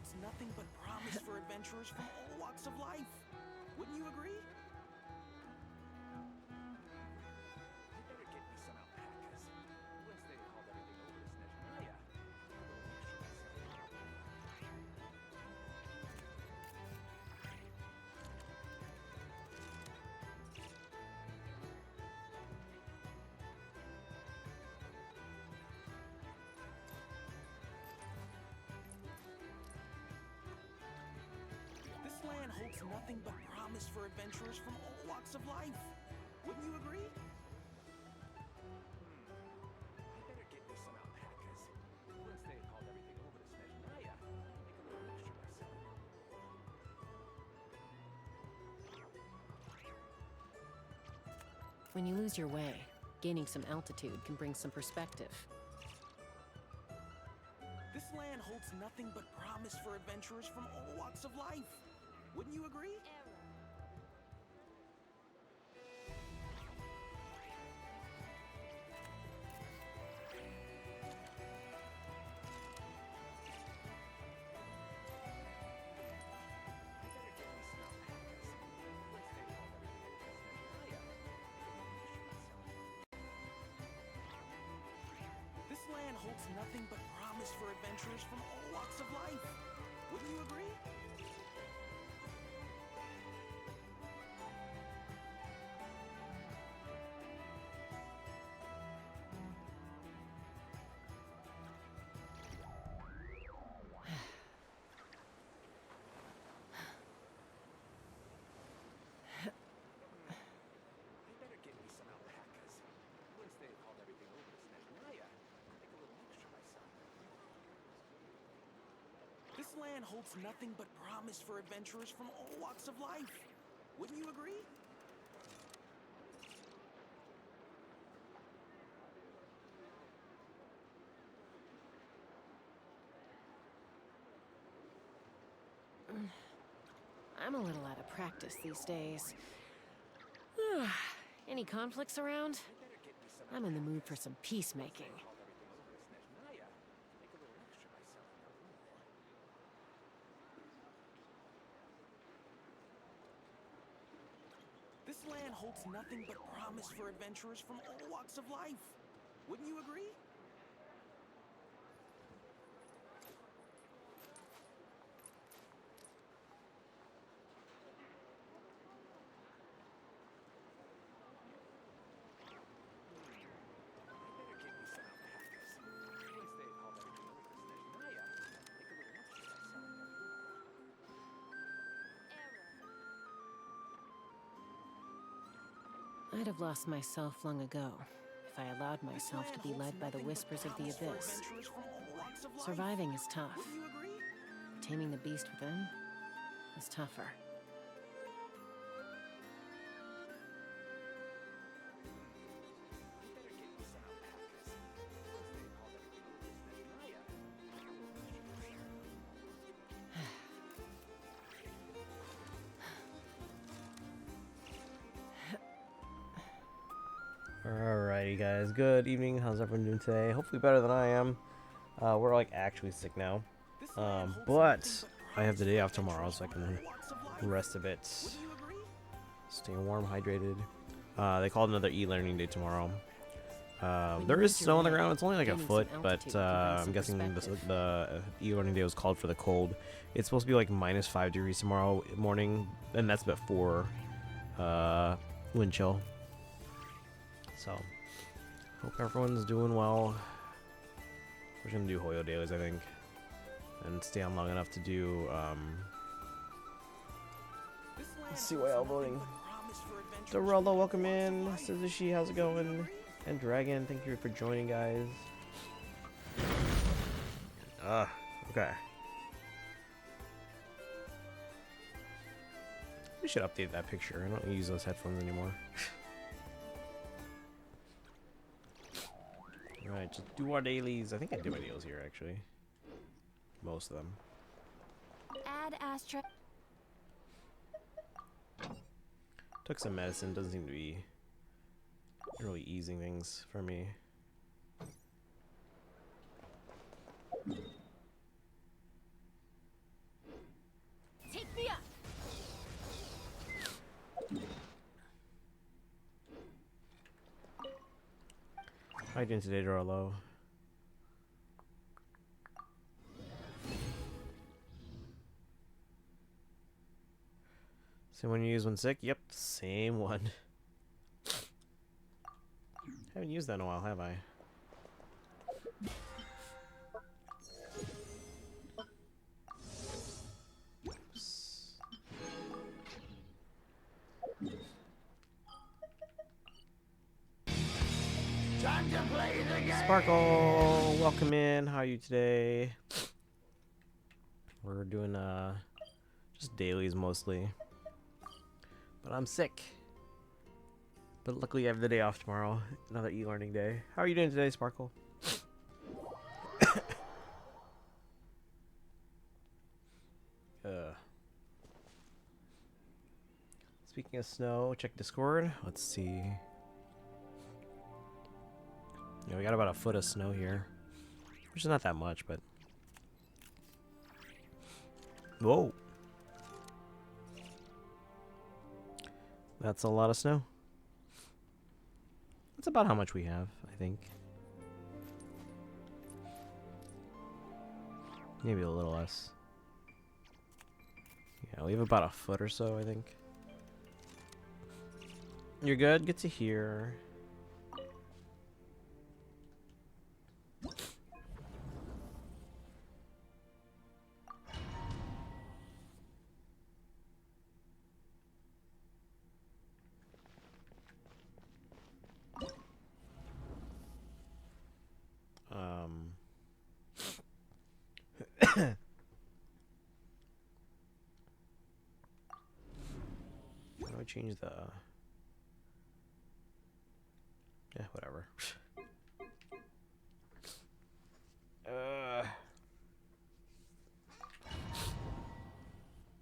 holds nothing but promise for adventurers from all walks of life. Wouldn't you agree? I better get me some alpacas. Once they called everything over to Snezhnaya, take a little extra myself. This land holds nothing but promise for adventurers from all walks of life. Wouldn't you agree? I better get me some alpacas. Once they called everything over to Snezhnaya, make a little extra myself. When you lose your way, gaining some altitude can bring some perspective. This land holds nothing but promise for adventurers from all walks of life. Wouldn't you agree? This land holds nothing but promise for adventurers from all walks of life. Wouldn't you agree? I better get me some alpacas. Once they called everything over to Snezhnaya, take a little extra myself. This land holds nothing but promise for adventurers from all walks of life. Wouldn't you agree? I'm a little out of practice these days. Any conflicts around? I'm in the mood for some peacemaking. This land holds nothing but promise for adventurers from all walks of life. Wouldn't you agree? I'd have lost myself long ago if I allowed myself to be led by the whispers of the abyss. Surviving is tough. Taming the beast within is tougher. Alrighty guys, good evening. How's everyone doing today? Hopefully better than I am. We're like actually sick now. But I have the day off tomorrow so I can rest a bit. Stay warm, hydrated. They called another e-learning day tomorrow. There is snow on the ground. It's only like a foot, but I'm guessing the e-learning day was called for the cold. It's supposed to be like -5 degrees tomorrow morning, and that's before wind chill. So, hope everyone's doing well. We're gonna do Hoyo dailies, I think, and stay on long enough to do. Let's see why I'm voting. Dorello, welcome in. Suzushi, how's it going? And Dragon, thank you for joining, guys. Okay. We should update that picture. I don't use those headphones anymore. Alright, just do our dailies. I think I did my dailies here, actually. Most of them. Add Astra. Took some medicine. Doesn't seem to be really easing things for me. you doing today, Dorlo? Same one you use when sick? Yep, same one. Haven't used that in a while, have I? Oops. Time to play the game. Sparkle, welcome in. How are you today? We're doing just dailies mostly. But I'm sick. But luckily I have the day off tomorrow. Another e-learning day. How are you doing today, Sparkle? Speaking of snow, check Discord. Let's see. Yeah, we got about a foot of snow here. Which is not that much, but... Whoa! That's a lot of snow. That's about how much we have, I think. Maybe a little less. Yeah, we have about a foot or so, I think. You're good? Good to hear. How do I change the... Yeah, whatever.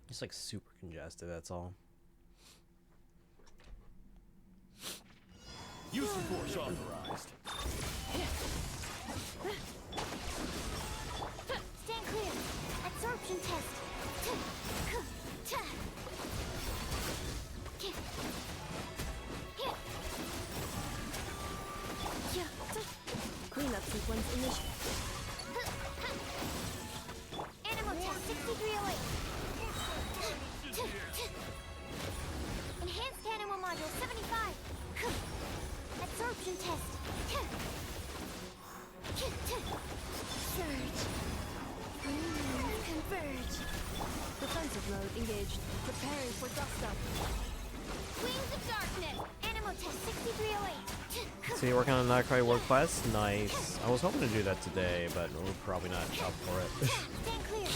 It's like super congested, that's all. Use of force authorized. Stand clear. Absorption test. Cleanup sequence initiated. Animal test 6308. Enhanced animal module 75. Absorption test. Surge. Converge. Defensive mode engaged. Preparing for dust up. Wings of darkness. Animal test 6308. So you're working on Not Quite World Quest? Nice. I was hoping to do that today, but we're probably not up for it. Stand clear.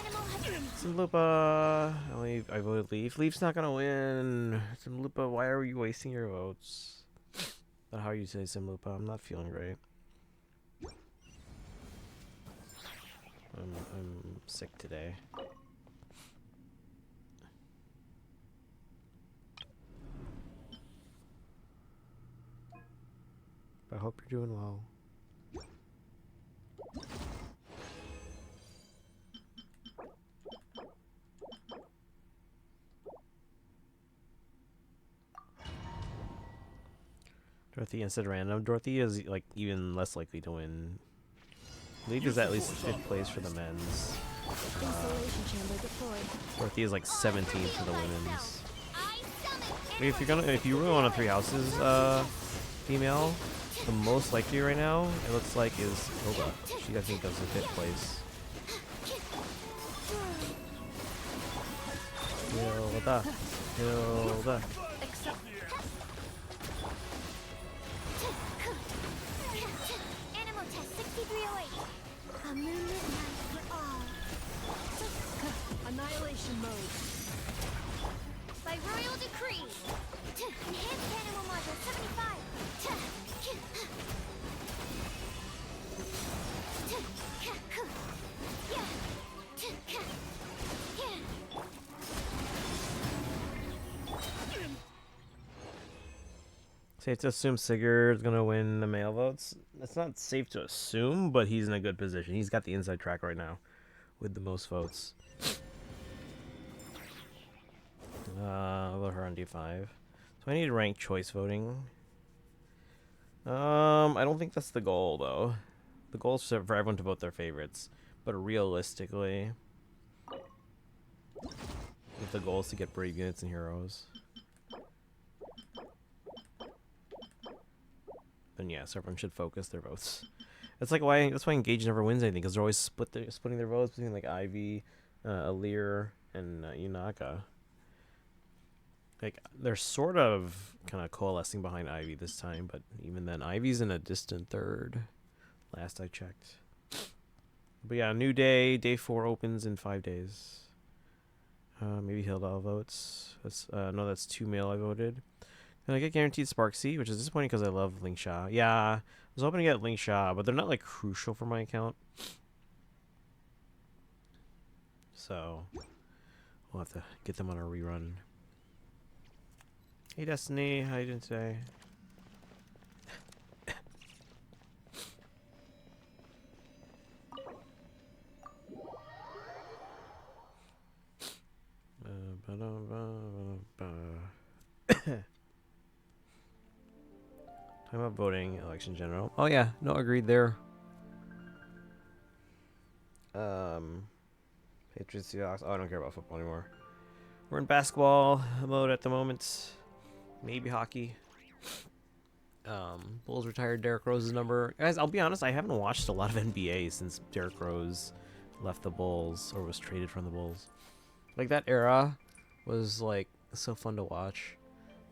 Animal has Simlupa, I voted Leaf. Leaf's not gonna win. Simlupa, why are you wasting your votes? But how you say Simlupa? I'm not feeling great. I'm sick today. I hope you're doing well. Dorothy instead random. Dorothy is like even less likely to win. League is at least 5th place for the men's. Installation chamber deployed. Dorothy is like 17th for the women's. If you really want a 3 houses female, the most likely right now it looks like is Hilda. She I think does the 5th place. Hilda. Hilda. Animal test 6308. A moonlit night for all. Annihilation mode. By royal decree. Enhanced animal module 75. Safe to assume Sigurd's gonna win the male votes. It's not safe to assume, but he's in a good position. He's got the inside track right now with the most votes. I'll vote her on D5. So I need rank choice voting. I don't think that's the goal though. The goal is for everyone to vote their favorites, but realistically, if the goal is to get brave units and heroes, then yes, everyone should focus their votes. That's like why Engage never wins anything, because they're always splitting their votes between like Ivy, Alir, and Yunaka. Like they're sort of kind of coalescing behind Ivy this time, but even then, Ivy's in a distant third. Last I checked. But yeah, new day. Day 4 opens in 5 days. Maybe Hilda votes. That's no, that's 2 male I voted. And I get guaranteed Spark C, which is disappointing because I love Link Sha. Yeah, I was hoping to get Link Sha, but they're not like crucial for my account. So we'll have to get them on a rerun. Hey Destiny, how you doing today? Time about voting, election general. Oh yeah, no, agreed there. Patriots, Seahawks. Oh, I don't care about football anymore. We're in basketball mode at the moment. Maybe hockey. Bulls retired Derrick Rose's number. Guys, I'll be honest, I haven't watched a lot of NBA since Derrick Rose left the Bulls or was traded from the Bulls. Like that era was like so fun to watch.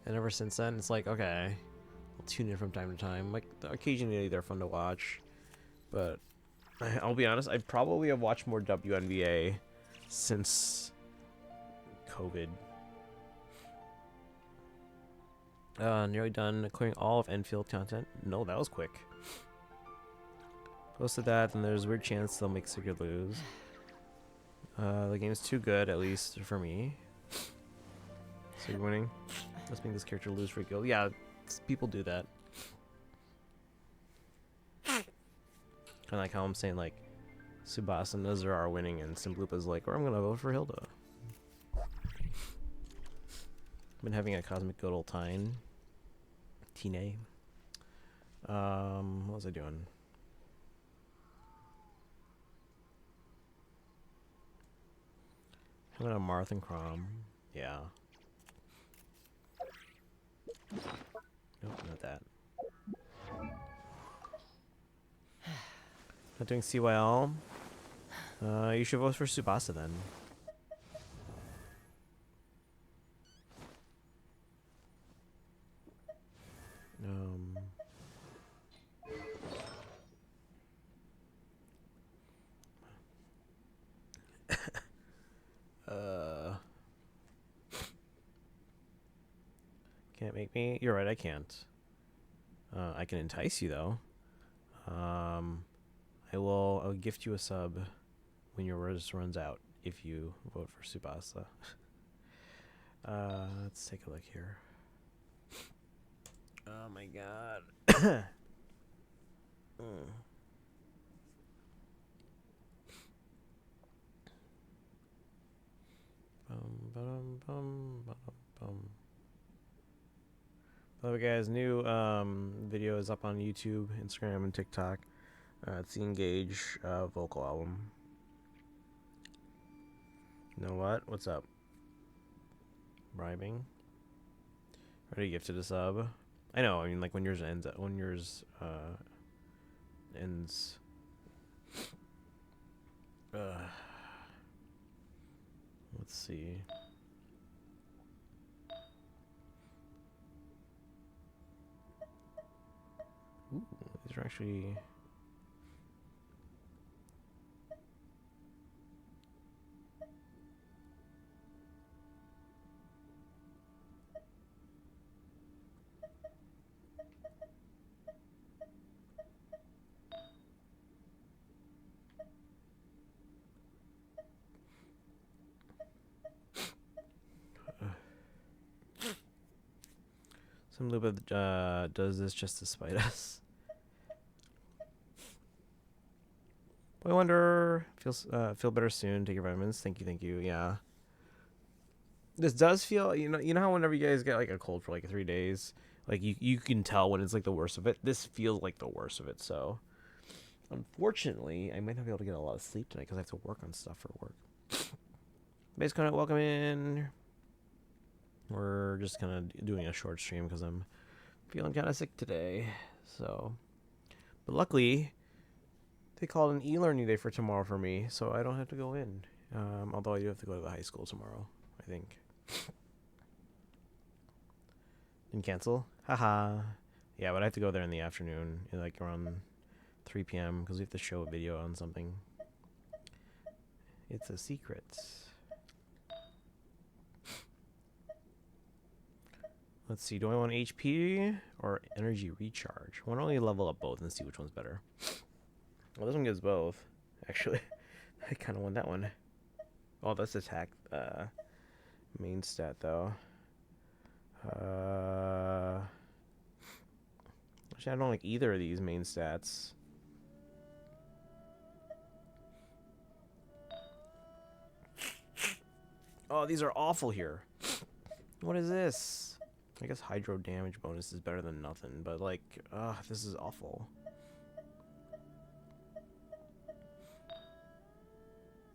And ever since then, it's like, okay, I'll tune in from time to time. Like occasionally they're fun to watch. But I'll be honest, I probably have watched more WNBA since COVID. Nearly done clearing all of Enfield content. No, that was quick. Posted that, and there's a weird chance they'll make Sigurd lose. The game's too good, at least for me. So you're winning. Let's make this character lose for a guild. Yeah, people do that. Kind of like how I'm saying, like, Tsubasa and Nazar are winning, and Simplupa's like, or I'm gonna vote for Hilda. Been having a cosmic good old time. Tine. What was I doing? Having a Marth and Crom. Yeah. Nope, not that. Not doing CYL. You should vote for Tsubasa then. Can't make me. You're right, I can't. I can entice you though. I'll gift you a sub when your res runs out if you vote for Tsubasa. Let's take a look here. Oh my god. By the way, guys, new video is up on YouTube, Instagram, and TikTok. It's the Engage vocal album. You know what? What's up? Bribing. Already gifted a sub. I know. I mean, like when yours ends. Ends. Let's see. Ooh, these are actually. Some Luba does this just to spite us. I wonder. Feel better soon. Take your vitamins. Thank you. Yeah. This does feel, you know how whenever you guys get like a cold for like 3 days, Like you can tell when it's like the worst of it. This feels like the worst of it. So unfortunately, I might not be able to get a lot of sleep tonight because I have to work on stuff for work. Base Connect, welcome in. We're just kind of doing a short stream because I'm feeling kind of sick today. So, but luckily, they called an e-learning day for tomorrow for me, so I don't have to go in. Although I do have to go to the high school tomorrow, I think. Didn't cancel? Haha. Yeah, but I have to go there in the afternoon, like around 3 p.m. because we have to show a video on something. It's a secret. Let's see, do I want HP or energy recharge? Why don't we level up both and see which one's better? Well, this one gives both. Actually, I kind of want that one. Oh, that's attack main stat, though. Actually, I don't like either of these main stats. Oh, these are awful here. What is this? I guess hydro damage bonus is better than nothing, but like, this is awful.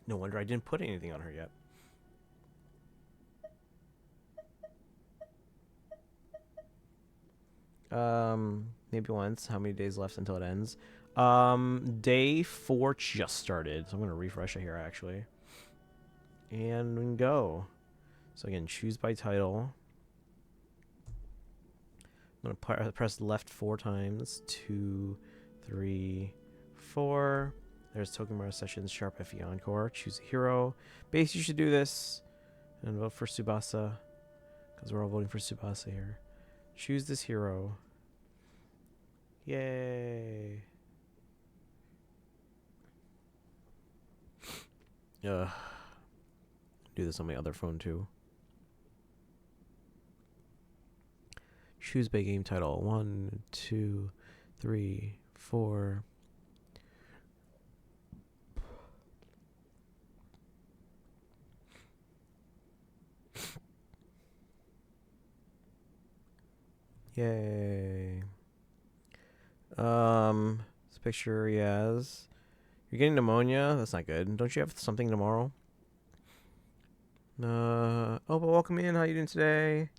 No wonder I didn't put anything on her yet. Maybe once. How many days left until it ends? Day 4 just started, so I'm gonna refresh it here actually. And we can go. So again, choose by title. I'm gonna press left 4 times. 2, 3, 4. There's Tokimura Sessions, Sharp FE Encore. Choose a hero. Base, you should do this. And vote for Tsubasa. Because we're all voting for Tsubasa here. Choose this hero. Yay. Do this on my other phone too. Choose by game title. 1, 2, 3, 4. Yay. This picture he has. You're getting pneumonia? That's not good. Don't you have something tomorrow? Oh, but welcome in. How you doing today?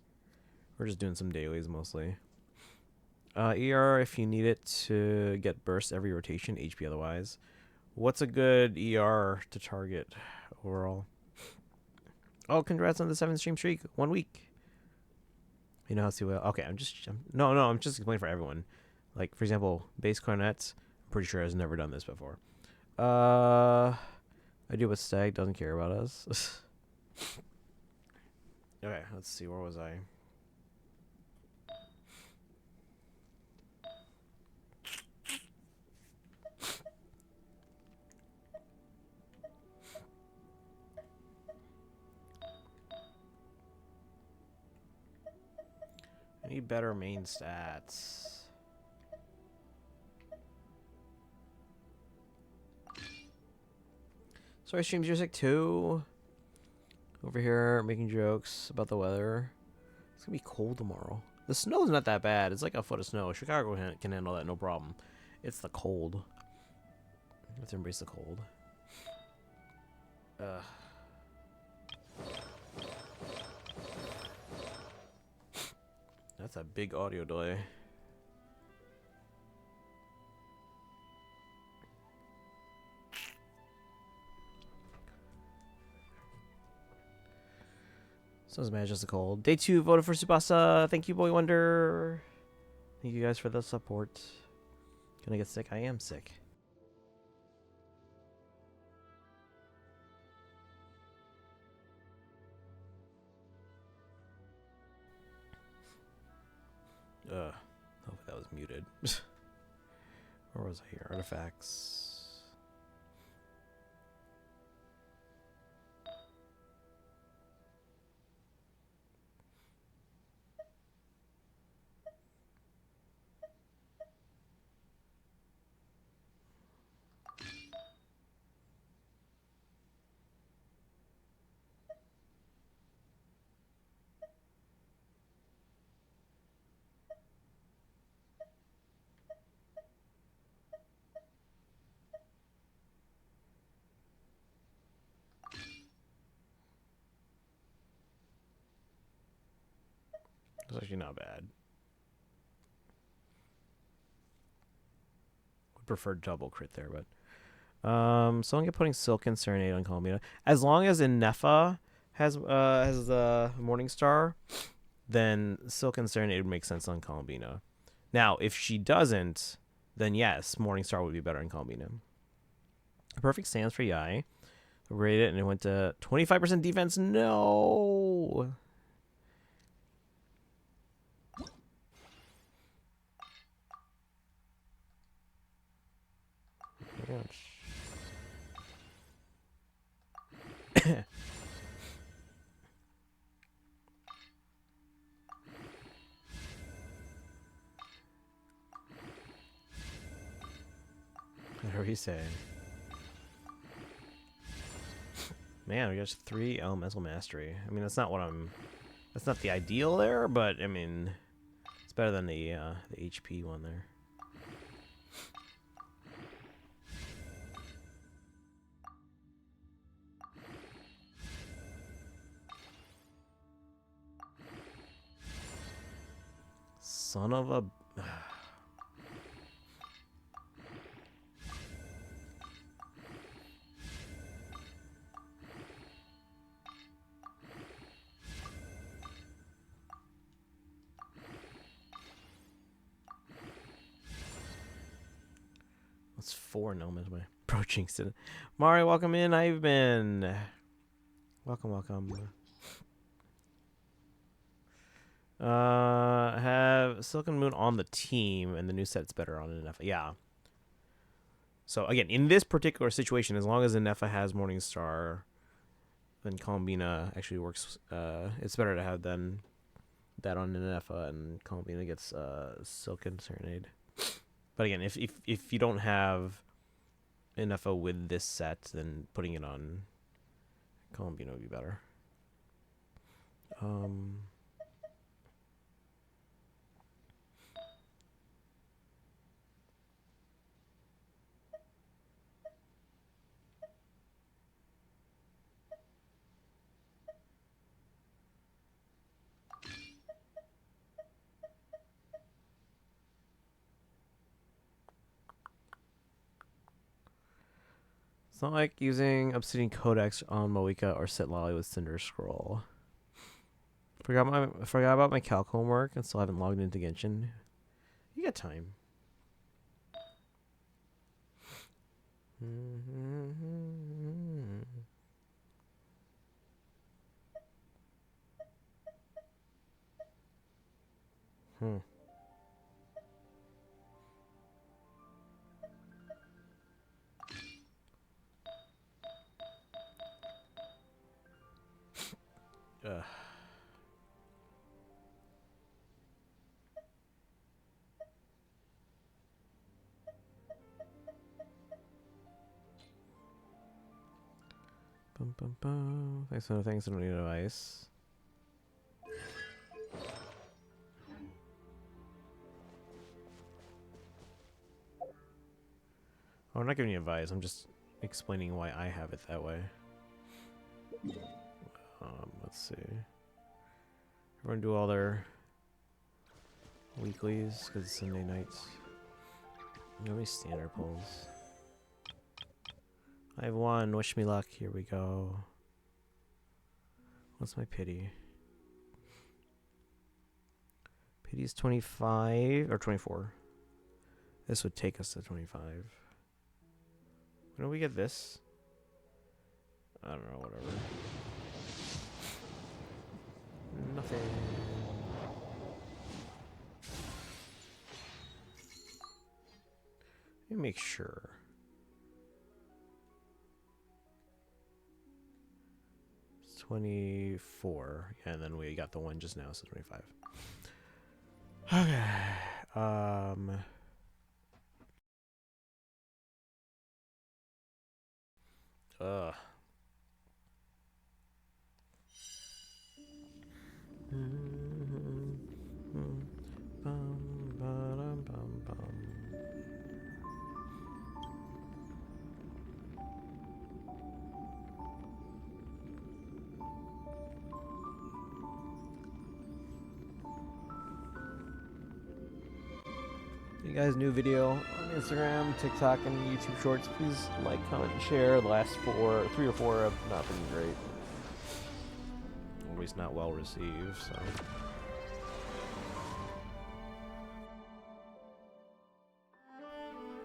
We're just doing some dailies mostly. ER if you need it to get burst every rotation, HP otherwise. What's a good ER to target overall? Oh, congrats on the 7th stream streak. 1 week. You know how to okay, I'm just explaining for everyone. Like, for example, bass cornet, I'm pretty sure has never done this before. I do, but Stag doesn't care about us. Okay, let's see, where was I? I need better main stats. Sorry, streams, you're sick too. Over here making jokes about the weather. It's gonna be cold tomorrow. The snow's not that bad. It's like a foot of snow. Chicago can handle that, no problem. It's the cold. Let's embrace the cold. That's a big audio delay. So it's mad just a cold. Day 2 voted for Tsubasa. Thank you, Boy Wonder. Thank you guys for the support. Can I get sick? I am sick. Hopefully that was muted. Where was I here? Artifacts. It's actually not bad. Would prefer double crit there, but so I'm gonna putting Silken Serenade on Columbina. As long as Inefa has the Morningstar, then Silken Serenade would make sense on Columbina. Now, if she doesn't, then yes, Morningstar would be better in Columbina. Perfect stance for Yai. Rated it, and it went to 25% defense. No. What are you saying? Man, we got 3 elemental mastery. I mean, that's not what I'm. That's not the ideal there, but I mean, it's better than the HP one there. Son of a. That's 4 elements away. Approaching. Mari, welcome in. I've been. Welcome, welcome. Have Silken Moon on the team, and the new set's better on Inefa. Yeah. So again, in this particular situation, as long as Inefa has Morningstar, then Columbina actually works. It's better to have than that on Inefa, and Columbina gets Silken Serenade. But again, if you don't have Inefa with this set, then putting it on Columbina would be better. It's not like using Obsidian Codex on Moeka or Sit Lolly with Cinder Scroll. Forgot about my calc homework and still haven't logged into Genshin. You got time. Ugh. Bum, bum, bum. Thanks for the things. I don't need advice. Oh, I'm not giving you advice. I'm just explaining why I have it that way. Let's see. Everyone do all their weeklies because it's Sunday nights. How many standard pulls? I have 1. Wish me luck. Here we go. What's my pity? Pity's 25 or 24. This would take us to 25. When do we get this? I don't know, whatever. Nothing. Let me make sure. It's 24. Yeah, and then we got the one just now, so 25. Okay. Ugh. you guys new video on Instagram, TikTok, and YouTube Shorts, please like, comment, and share. The last 3 or 4 have not been great. Always not well received, so.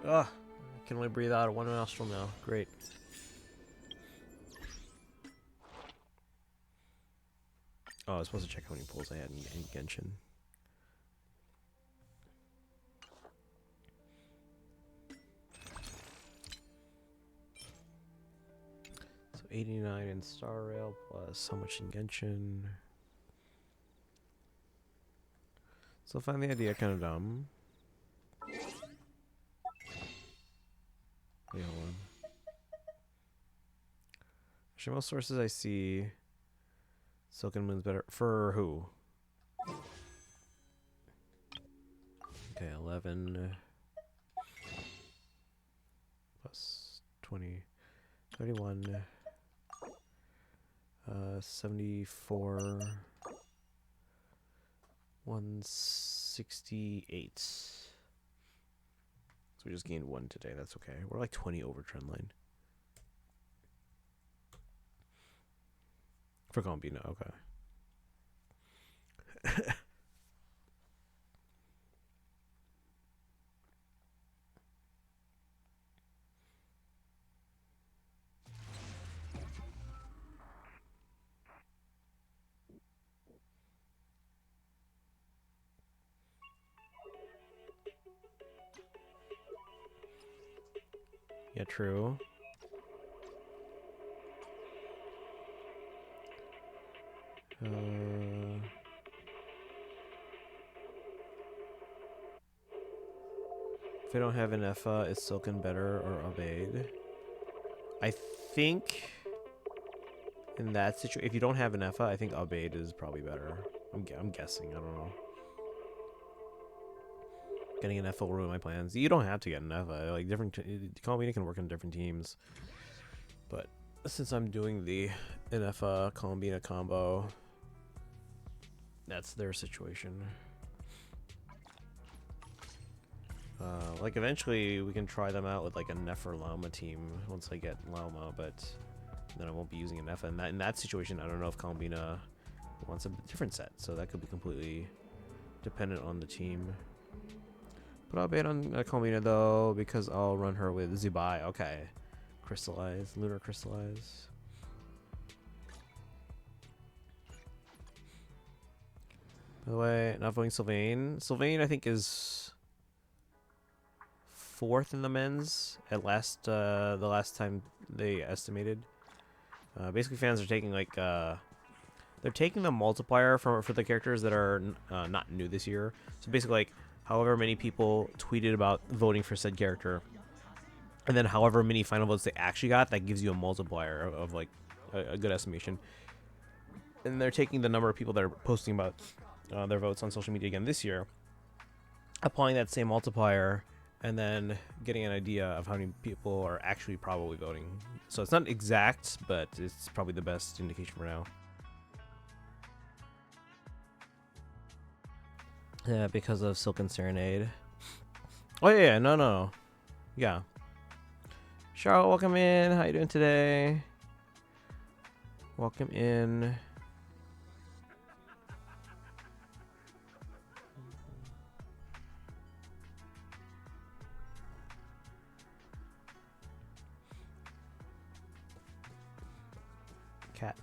Ugh, I can only breathe out of one nostril now. Great. Oh, I was supposed to check how many pulls I had in Genshin. So 89 in Star Rail plus how much in Genshin? So I find the idea kind of dumb. Wait, hold on. Actually, most sources I see, Silken Moon's better for who? Okay, 11 plus 20, 31, 74, 168. So we just gained 1 today. That's okay. We're like 20 over trend line. For Combina, okay. Yeah, true. If I don't have an Effa, is Silken better or Abaid? I think in that situation, if you don't have an Effa, I think Abaid is probably better. I'm guessing. I don't know. Getting an Effa will ruin my plans. You don't have to get an Effa. Like Combina can work on different teams, but since I'm doing the Effa Combina combo, that's their situation. Like eventually we can try them out with like a Nefer Llama team once I get Llama, but then I won't be using an Nefa. And in that situation, I don't know if Combina wants a different set, so that could be completely dependent on the team. But I'll bet on Combina though, because I'll run her with Zubai. Okay, Crystallize, Lunar Crystallize. By the way, not voting Sylvain. Sylvain, I think, is 4th in the men's at the last time they estimated. Basically, fans are taking like they're taking the multiplier for the characters that are not new this year. So basically, like however many people tweeted about voting for said character, and then however many final votes they actually got, that gives you a multiplier of like a good estimation. And they're taking the number of people that are posting about their votes on social media again this year, applying that same multiplier, and then getting an idea of how many people are actually probably voting. So it's not exact, but it's probably the best indication for now. Yeah, because of Silken Serenade. Oh yeah, no. Yeah. Charlotte, welcome in. How you doing today? Welcome in. Cat.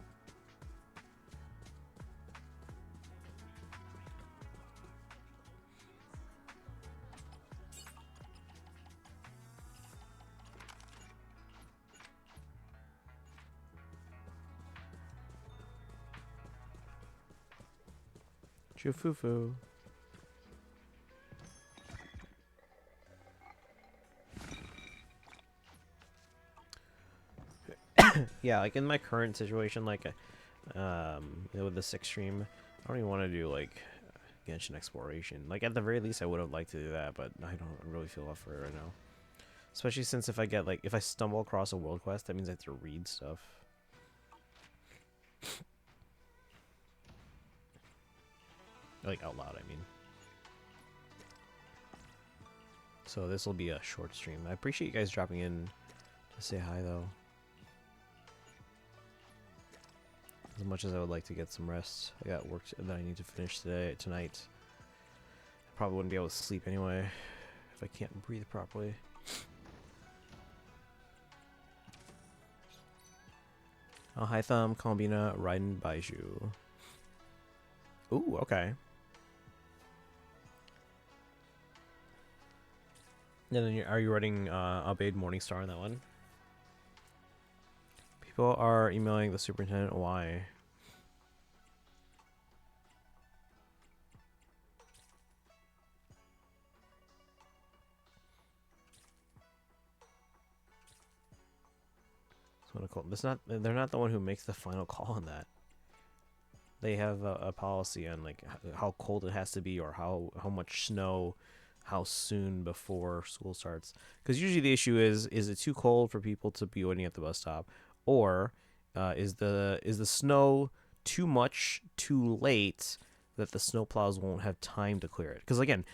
Chufufu. Yeah, like in my current situation, like with the 6th stream, I don't even want to do like Genshin exploration. Like at the very least, I would have liked to do that, but I don't really feel up for it right now. Especially since if I stumble across a world quest, that means I have to read stuff. Like out loud, I mean. So this will be a short stream. I appreciate you guys dropping in to say hi, though. As much as I would like to get some rest, I got work that I need to finish tonight. I probably wouldn't be able to sleep anyway if I can't breathe properly. Oh, hi Thumb, Columbina, riding Baiju. Ooh, okay. And then are you writing Obeyed Morningstar on that one? People are emailing the superintendent. Why? That's not. They're not the one who makes the final call on that. They have a policy on like how cold it has to be, or how much snow, how soon before school starts. Because usually the issue is it too cold for people to be waiting at the bus stop, or is the snow too much too late that the snow plows won't have time to clear it? Because again,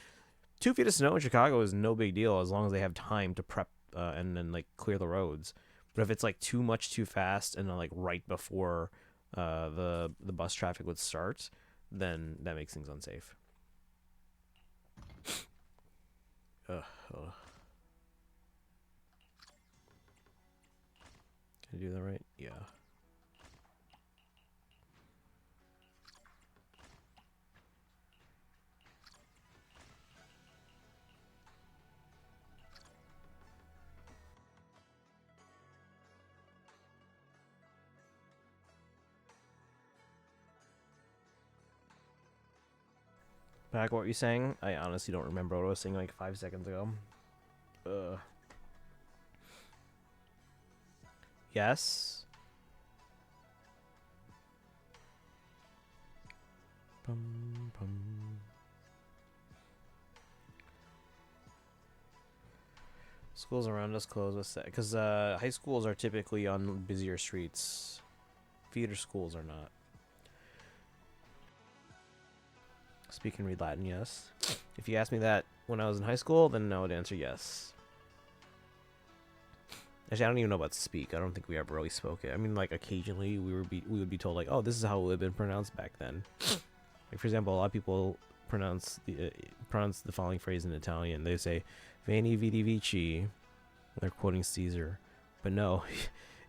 2 feet of snow in Chicago is no big deal as long as they have time to prep and then like clear the roads. But if it's like too much too fast and then like right before the bus traffic would start, then that makes things unsafe. Ugh. Can I do that right? Yeah. Back what you're saying? I honestly don't remember what I was saying like 5 seconds ago. Yes. Bum, bum. Schools around us close. What's that? Because high schools are typically on busier streets. Theater schools are not. Speak and read Latin, yes. If you asked me that when I was in high school, then I would answer yes. Actually, I don't even know about speak. I don't think we ever really spoke it. I mean, like occasionally we would be told like, oh, this is how it would have been pronounced back then. Like for example, a lot of people pronounce the following phrase in Italian. They say "Veni vidi vici." They're quoting Caesar, but no,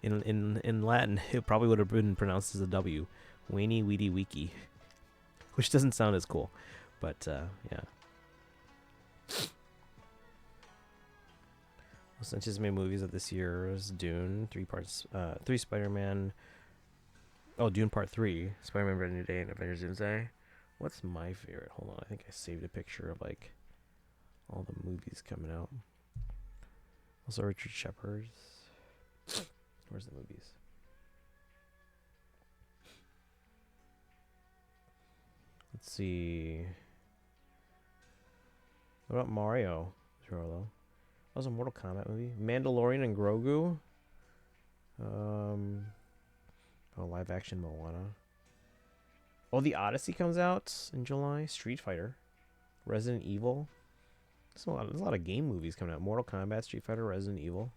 in Latin it probably would have been pronounced as a W, "Veni vidi vici," which doesn't sound as cool, but yeah. Most anticipated movies of this year is Dune, 3 parts, 3 Spider-Man. Oh, Dune Part 3, Spider-Man Brand New Day, and Avengers Doomsday. What's my favorite? Hold on, I think I saved a picture of like all the movies coming out. Also Richard Shepard's. Where's the movies? Let's see. What about Mario? Sure, though. That was a Mortal Kombat movie. Mandalorian and Grogu. Live action Moana. Oh, The Odyssey comes out in July. Street Fighter. Resident Evil. There's a lot of game movies coming out. Mortal Kombat, Street Fighter, Resident Evil.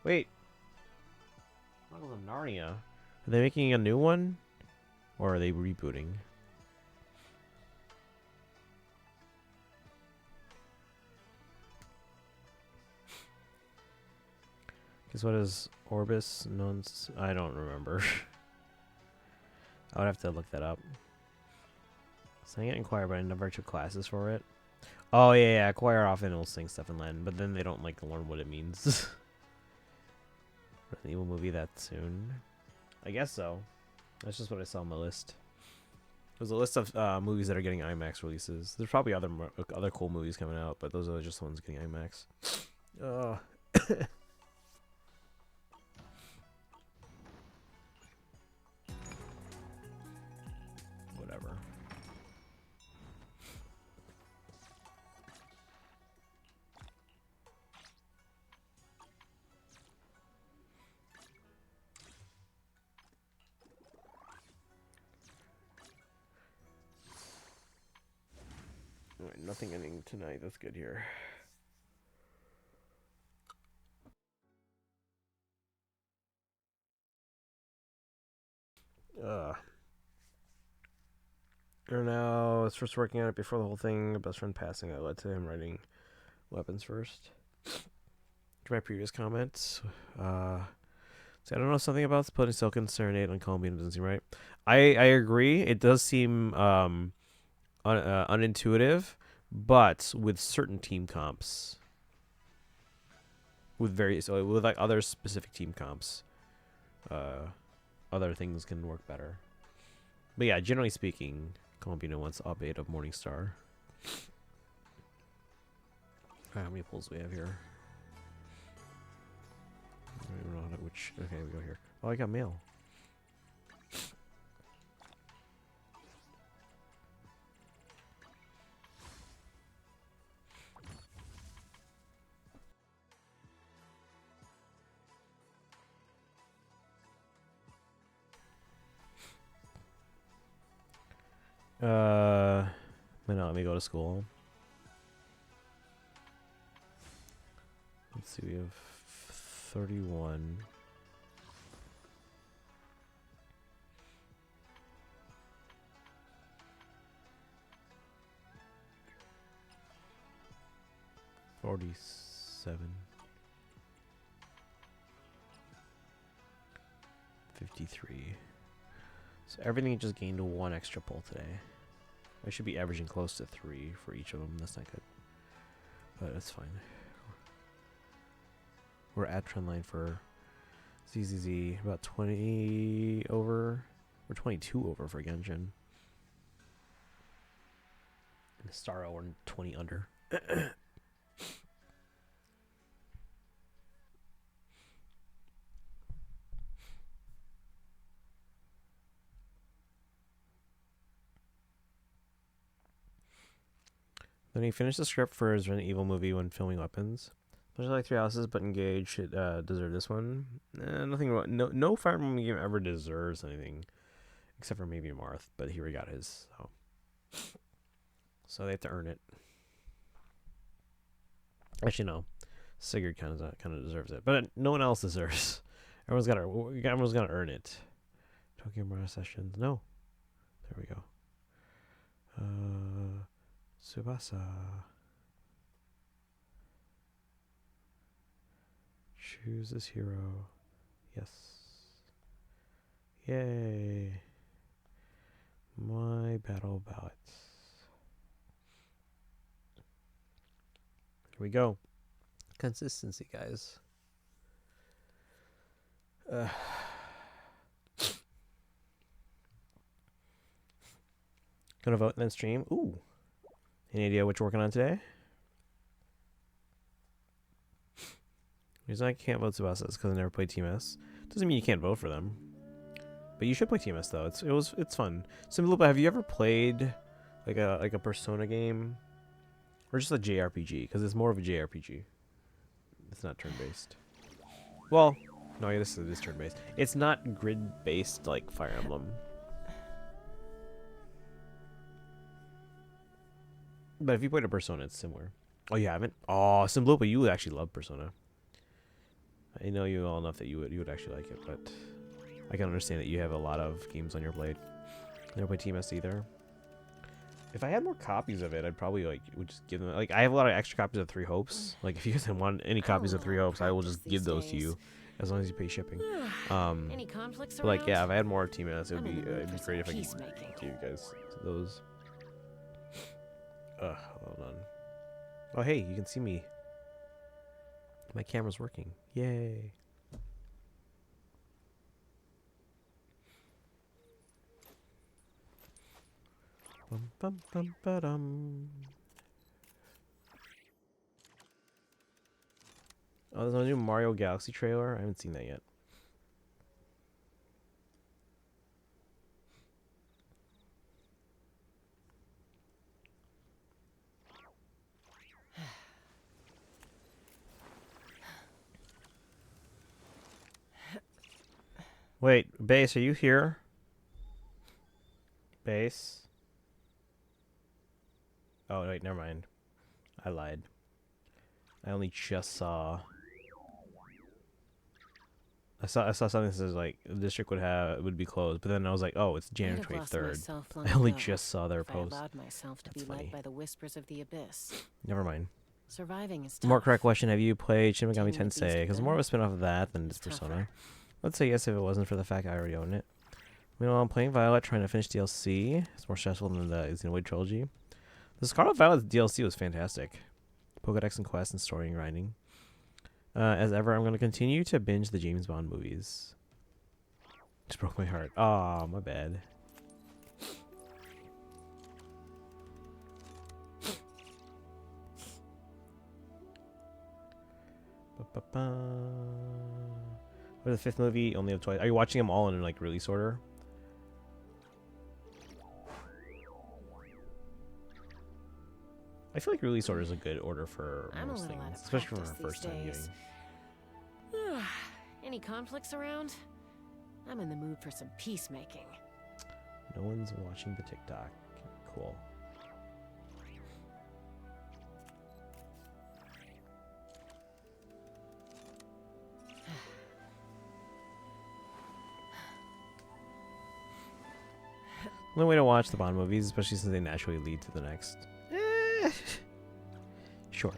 Wait. Chronicles of Narnia. Are they making a new one? Or are they rebooting? Guess what is Orbis? Nonce? I don't remember. I would have to look that up. So I get Inquire, but I never took classes for it. Oh yeah, Acquire often will sing stuff in Latin, but then they don't like learn what it means. Resident Evil movie that soon? I guess so. That's just what I saw on the list. There's a list of movies that are getting IMAX releases. There's probably other cool movies coming out, but those are just the ones getting IMAX. Whatever. nothing ending tonight. That's good here. Or now, I was first working on it before the whole thing. A best friend passing that led to him writing weapons first. To my previous comments, see, I don't know, something about putting Silken Serenade on Columbian doesn't seem right. I agree. It does seem unintuitive, but with certain team comps, with like other specific team comps, other things can work better. But yeah, generally speaking, Columbian wants update of Morningstar. How many pulls do we have here? I don't even know which. Okay, we go here. Oh, I got mail. No, let me go to school. Let's see, we have 31. $47. 53. So everything just gained 1 extra pull today. I should be averaging close to 3 for each of them. That's not good, but it's fine. We're at trend line for ZZZ, about 20 over, or 22 over for Genshin. And Starro, we're 20 under. Then he finished the script for his Resident Evil movie when filming Weapons. There's like 3 houses, but Engage should deserve this one. Nothing wrong. No Fire Emblem game ever deserves anything, except for maybe Marth, but he already got his. So they have to earn it. Actually, no. Sigurd kind of deserves it, but no one else deserves. Everyone's got to earn it. Tokyo Mirage Sessions. No. There we go. Tsubasa. Choose this hero. Yes. Yay. My battle ballots. Here we go. Consistency, guys. Gonna vote and then stream. Ooh. Any idea what you're working on today? The reason I can't vote Tsubasa is because I never played Team S. Doesn't mean you can't vote for them. But you should play Team S though. It's fun. Simple, but have you ever played like a Persona game? Or just a JRPG? Because it's more of a JRPG. It's not turn-based. Well, no, yeah, this is turn-based. It's not grid-based like Fire Emblem. But if you played a Persona, it's similar. Oh, you haven't? Oh, Simblupa, you would actually love Persona. I know you well enough that you would actually like it, but I can understand that you have a lot of games on your plate. Never played Team S either. If I had more copies of it, I'd probably would just give them. Like, I have a lot of extra copies of Three Hopes. Like, if you guys want any copies of Three Hopes, I will just give those to you, as long as you pay shipping. Any conflicts But like, around? yeah, if I had more Team S, it'd be great if I Peacemaking. could give you guys those. Hold on. Oh, hey, you can see me. My camera's working. Yay. Bum, bum, bum, ba-dum. Oh, there's a new Mario Galaxy trailer. I haven't seen that yet. Wait, Base, are you here? Base? Oh wait, never mind. I lied. I only just saw. I saw something that says like the district would be closed, but then I was like, oh, it's January I'd have lost 23rd. myself long I only ago just saw their if I post. allowed myself to That's be funny. led by the whispers of the abyss. Never mind. Surviving is tough. More correct question: have you played Shin Megami Taming the beast Tensei? Because within more of a spin-off of that than is Persona. tougher. Let's say yes if it wasn't for the fact I already own it. Meanwhile, I'm playing Violet, trying to finish DLC. It's more stressful than the Xenoblade trilogy. The Scarlet Violet DLC was fantastic. Pokédex and quests and story and grinding. As ever, I'm going to continue to binge the James Bond movies. Just broke my heart. Aw, my bad. For the 5th movie, only have twice. Are you watching them all in like release order? I feel like release order is a good order for I'm most a little out things, of especially for practice a first these time days. viewing. Any conflicts around? I'm in the mood for some peacemaking. No one's watching the TikTok. Cool. Only way to watch the Bond movies, especially since they naturally lead to the next. Sure.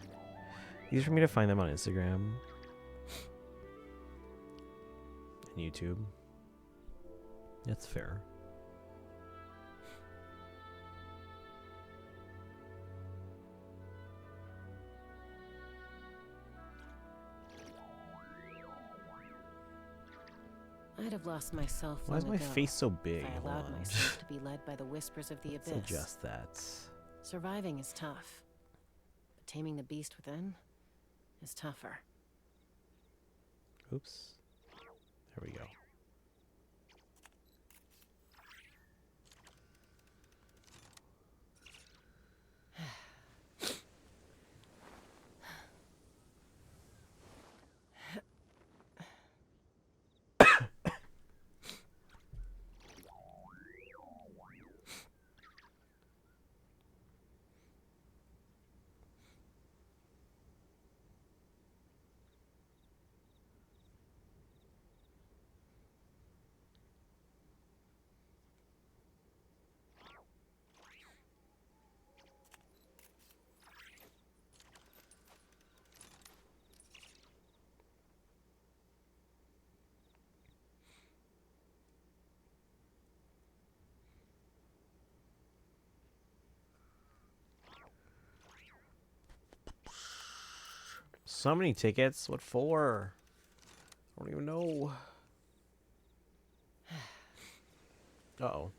Easy for me to find them on Instagram and YouTube. That's fair. I'd have lost myself Why long is my ago face so big? if I Hold allowed on. myself to be led by the whispers of the Let's abyss. adjust that. Surviving is tough, but taming the beast within is tougher. Oops. There we go. So many tickets? What for? I don't even know. Uh-oh.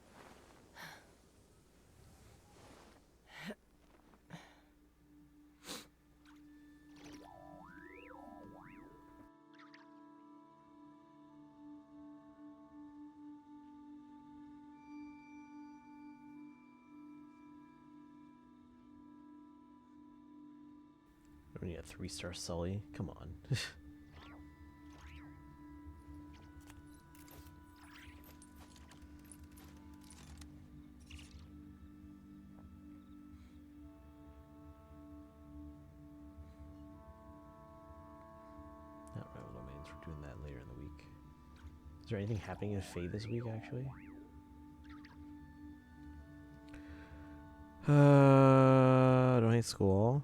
We need a 3-star Sully. Come on. Not Rival Domains. We're doing that later in the week. Is there anything happening in Faye this week, actually? Don't hate school.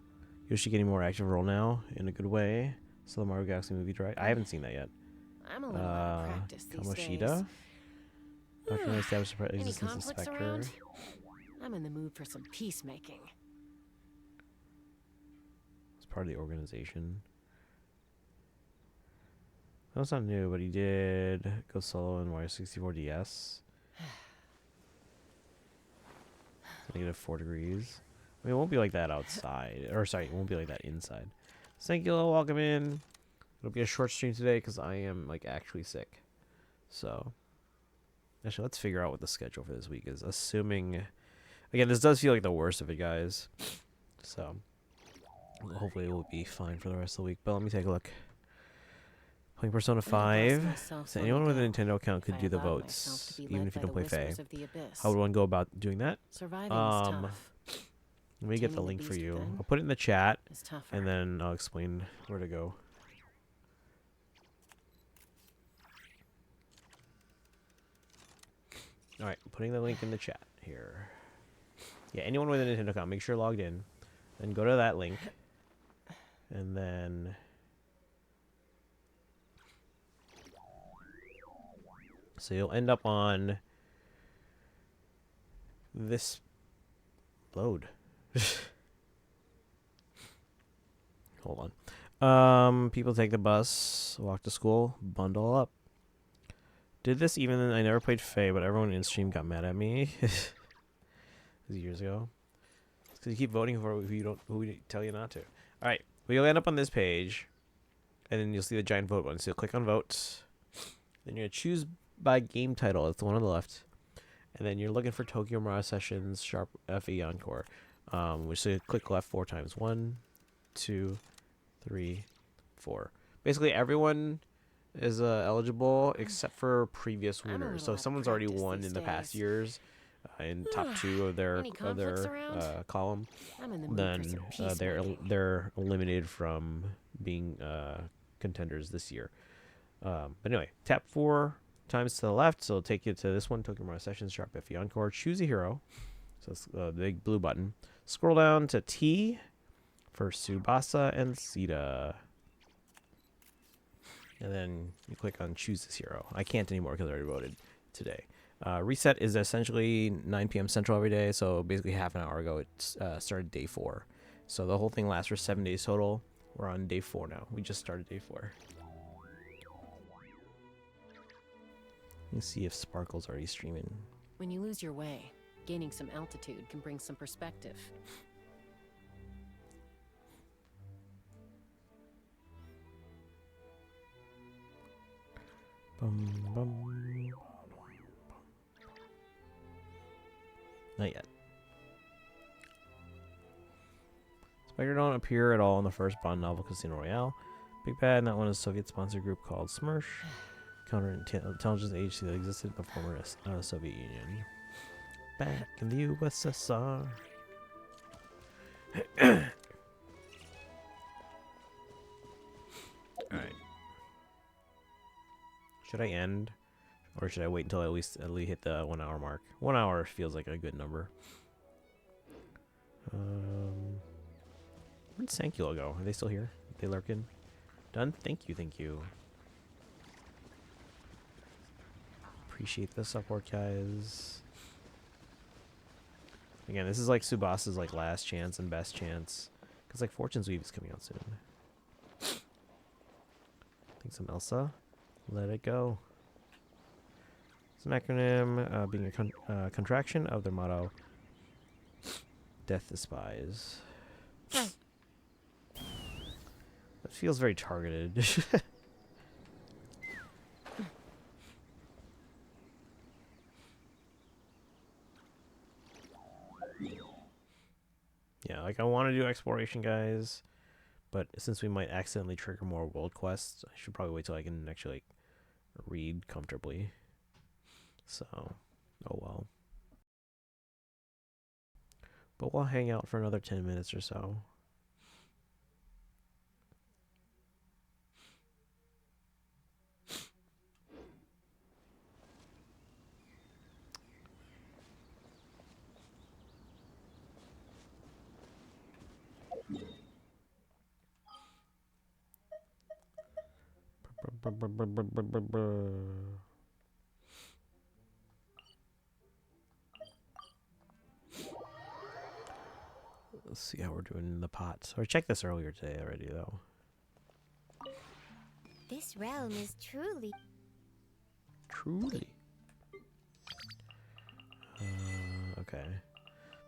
Yoshi getting more active role now in a good way. Still the Mario Galaxy movie direct. I haven't seen that yet. I'm a little out of practice these Kamoshida. days. Dr. May established a Any existence conflicts inspector. around? I'm in the mood for some peacemaking. It's part of the organization. That's not new, but he did go solo in Mario 64 DS. Negative 4 degrees. I mean, it won't be like that outside. Or, sorry, it won't be like that inside. Thank you, welcome in. It'll be a short stream today because I am, like, actually sick. So, actually, let's figure out what the schedule for this week is. Assuming, again, this does feel like the worst of it, guys. So, hopefully it will be fine for the rest of the week. But let me take a look. Playing Persona 5. So anyone with a Nintendo account could do the votes, even if you don't play Faye. How would one go about doing that? Surviving is tough. Let me get the Taming the link for beast you. within I'll put it in the chat, is tougher. and then I'll explain where to go. Alright, putting the link in the chat here. Yeah, anyone with a Nintendo account, make sure you're logged in. Then go to that link. And then... So you'll end up on... this... load. Hold on. People take the bus, walk to school, bundle up. Did this even then I never played Faye, but everyone in stream got mad at me. This was years ago. It's because you keep voting for who we tell you not to. Alright, well you'll end up on this page, and then you'll see the giant vote button. So you'll click on votes. Then you're gonna choose by game title. It's the one on the left. And then you're looking for Tokyo Mirage Sessions Sharp FE Encore. Which so you click left 4 times. 1, 2, 3, 4. Basically everyone is eligible except for previous I'm a winners. So little if out someone's of already practice won these in the past days. years in top 2 of their Any conflicts around? column, I'm in the mood for then some peacemaking. they're eliminated from being contenders this year. But anyway, tap 4 times to the left, so it'll take you to this one, Tokyo Mirage Sessions Sharp FE Encore. Choose a hero, so it's the big blue button. Scroll down to T for Tsubasa and Sita. And then you click on choose this hero. I can't anymore because I already voted today. Reset is essentially 9 p.m. Central every day, so basically half an hour ago it started day 4. So the whole thing lasts for 7 days total. We're on day 4 now. We just started day 4. Let's see if Sparkle's already streaming. When you lose your way, gaining some altitude can bring some perspective. Bum, bum. Not yet. Spider don't appear at all in the first Bond novel, Casino Royale. Big Bad, that one is a Soviet-sponsored group called SMERSH, counterintelligence agency that existed in the former Soviet Union. Back in the USSR. Alright. Should I end? Or should I wait until at least hit the 1 hour mark? 1 hour feels like a good number. Where'd Sankula go? Are they still here? Are they lurking? Done? Thank you, thank you. Appreciate the support, guys. Again, this is like Tsubasa's like last chance and best chance. Because like Fortune's Weave is coming out soon. I think some Elsa. Let it go. It's an acronym being a contraction of their motto, Death to Spies. That feels very targeted. Yeah, like I want to do exploration, guys, but since we might accidentally trigger more world quests, I should probably wait till I can actually like read comfortably. So, oh well. But we'll hang out for another 10 minutes or so. Let's see how we're doing in the pots. Or I checked this earlier today already, though. This realm is truly. Truly. Okay.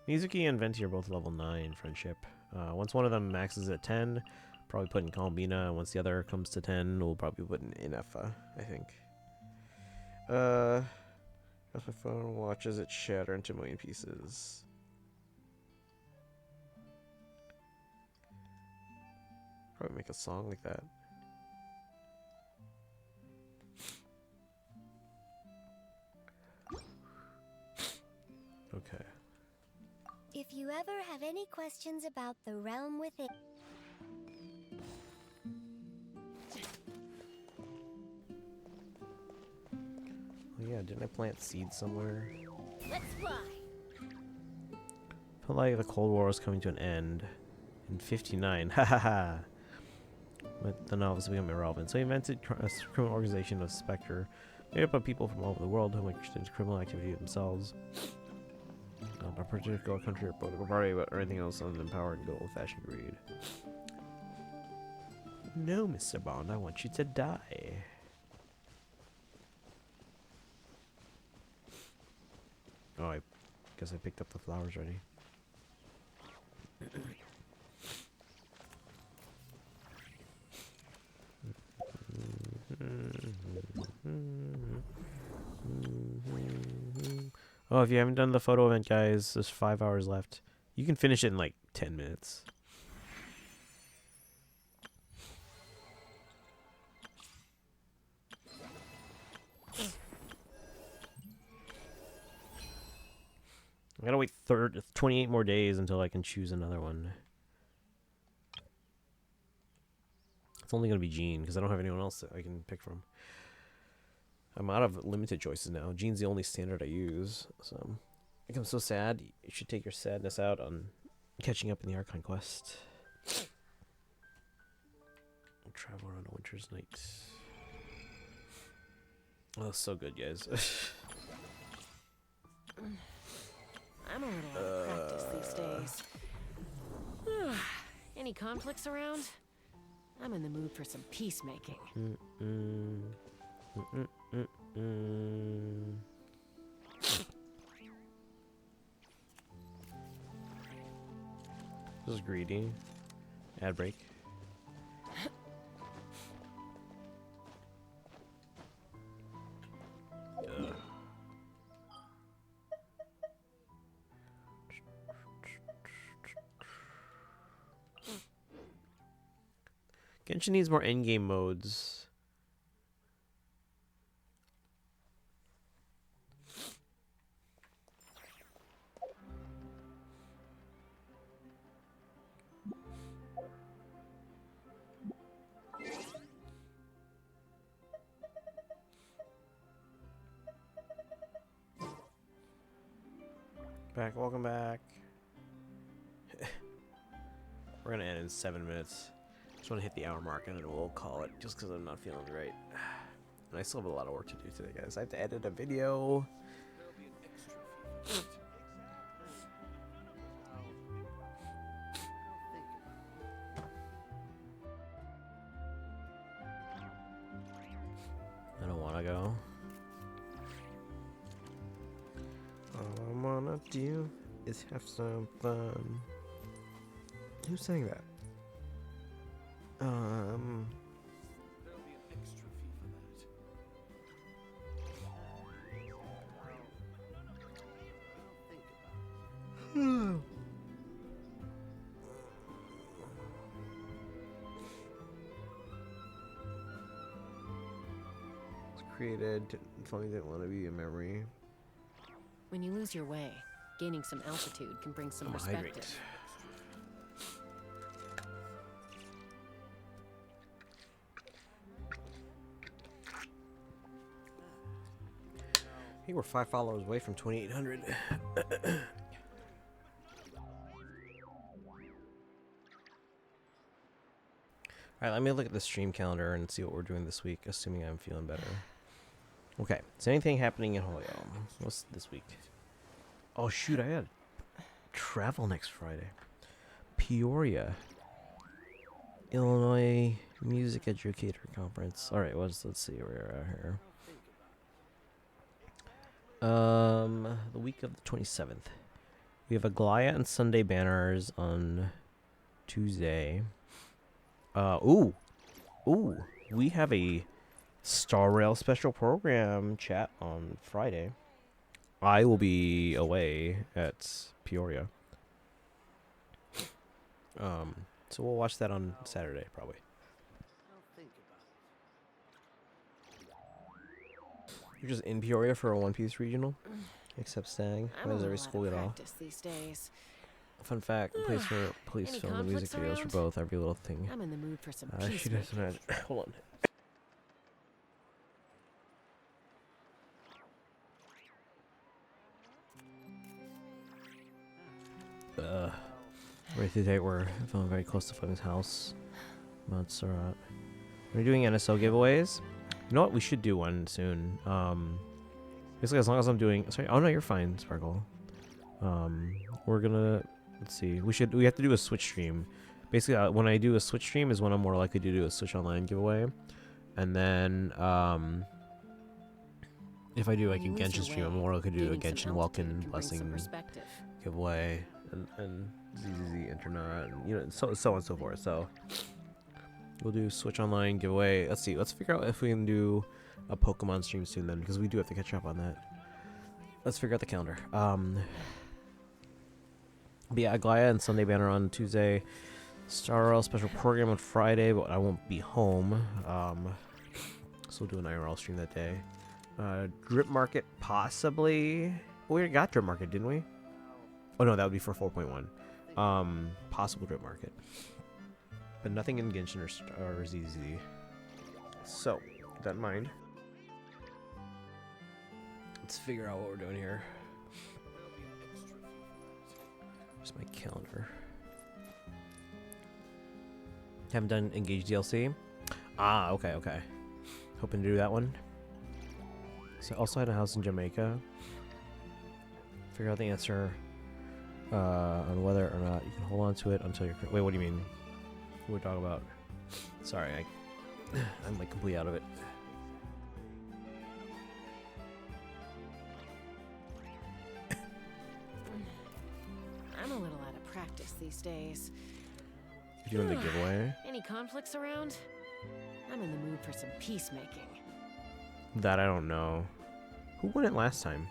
Mizuki and Venti are both level 9 friendship. Once one of them maxes at 10, probably put in Columbina. And once the other comes to 10, we'll probably put in Inefa, I think. As my phone watches it shatter into a million pieces. Probably make a song like that. Okay. If you ever have any questions about the realm within... Oh yeah, didn't I plant seeds somewhere? Let's fly! Felt like the Cold War was coming to an end in 59. Ha ha ha! But the novels become irrelevant. So he invented a criminal organization of Spectre, made up of people from all over the world who were interested in criminal activity themselves. Not a particular country or political party, but anything else other than power and good old-fashioned greed. No, Mr. Bond, I want you to die. Oh, I guess I picked up the flowers already. Oh, if you haven't done the photo event, guys, there's 5 hours left. You can finish it in like 10 minutes. I gotta wait 28 more days until I can choose another one. It's only gonna be Jean, because I don't have anyone else that I can pick from. I'm out of limited choices now. Jean's the only standard I use, so... I'm so sad. You should take your sadness out on catching up in the Archon quest. Travel around a winter's night. Oh, so good, guys. I'm a little out of practice these days. Any conflicts around? I'm in the mood for some peacemaking. This is greedy. Ad break. Genshin needs more endgame modes. Back, welcome back. We're gonna end in 7 minutes. Just want to hit the hour mark and then we'll call it, just because I'm not feeling right. And I still have a lot of work to do today, guys. I have to edit a video. I don't want to go. All I wanna do is have some fun. Who's saying that? There'll be an extra fee for that. It's created. Funny didn't want to be a memory. When you lose your way, gaining some altitude can bring some perspective. I think we're 5 followers away from 2,800. Alright, let me look at the stream calendar and see what we're doing this week, assuming I'm feeling better. Okay, is anything happening in Holyoke? What's this week? Oh shoot, I had travel next Friday. Peoria, Illinois Music Educator Conference. Alright, let's see where we're at here. The week of the 27th. We have a Glaya and Sunday banners on Tuesday. Ooh, we have a Star Rail special program chat on Friday. I will be away at Peoria. So we'll watch that on Saturday, probably. You're just in Peoria for a One Piece regional? Except staying. Why does every school get off? These days. Fun fact: police Any film the music conflicts videos for around? both. Every little thing. I'm in the mood for some She doesn't peacemaking. imagine. Hold on. Right through date, we're feeling very close to Fleming's house. Montserrat. We're doing NSO giveaways. You know what? We should do one soon. Basically, as long as I'm doing. Sorry. Oh no, you're fine, Sparkle. We're gonna. Let's see. We have to do a Switch stream. Basically, when I do a Switch stream is when I'm more likely to do a Switch Online giveaway. And then, if I do like a Genshin stream, I'm more likely to do a Genshin Welcome Blessing giveaway. And ZZZ Internet, and, you know, so on and so forth. So we'll do Switch Online giveaway. Let's see. Let's figure out if we can do a Pokemon stream soon then, because we do have to catch up on that. Let's figure out the calendar. But yeah, Aglaya and Sunday Banner on Tuesday. Star Rail special program on Friday, but I won't be home. So we'll do an IRL stream that day. Drip Market possibly. We already got Drip Market, didn't we? Oh no, that would be for 4.1. Possible Drip Market. But nothing in Genshin or ZZ. So, with that in mind, let's figure out what we're doing here. Where's my calendar? Haven't done Engage DLC. Ah, okay. Hoping to do that one. So also had a house in Jamaica. Figure out the answer on whether or not you can hold on to it until you're... Wait, what do you mean? What are we talking about? Sorry, I'm like completely out of it. I'm a little out of practice these days. You doing the giveaway? Any conflicts around? I'm in the mood for some peacemaking. That I don't know. Who won it last time?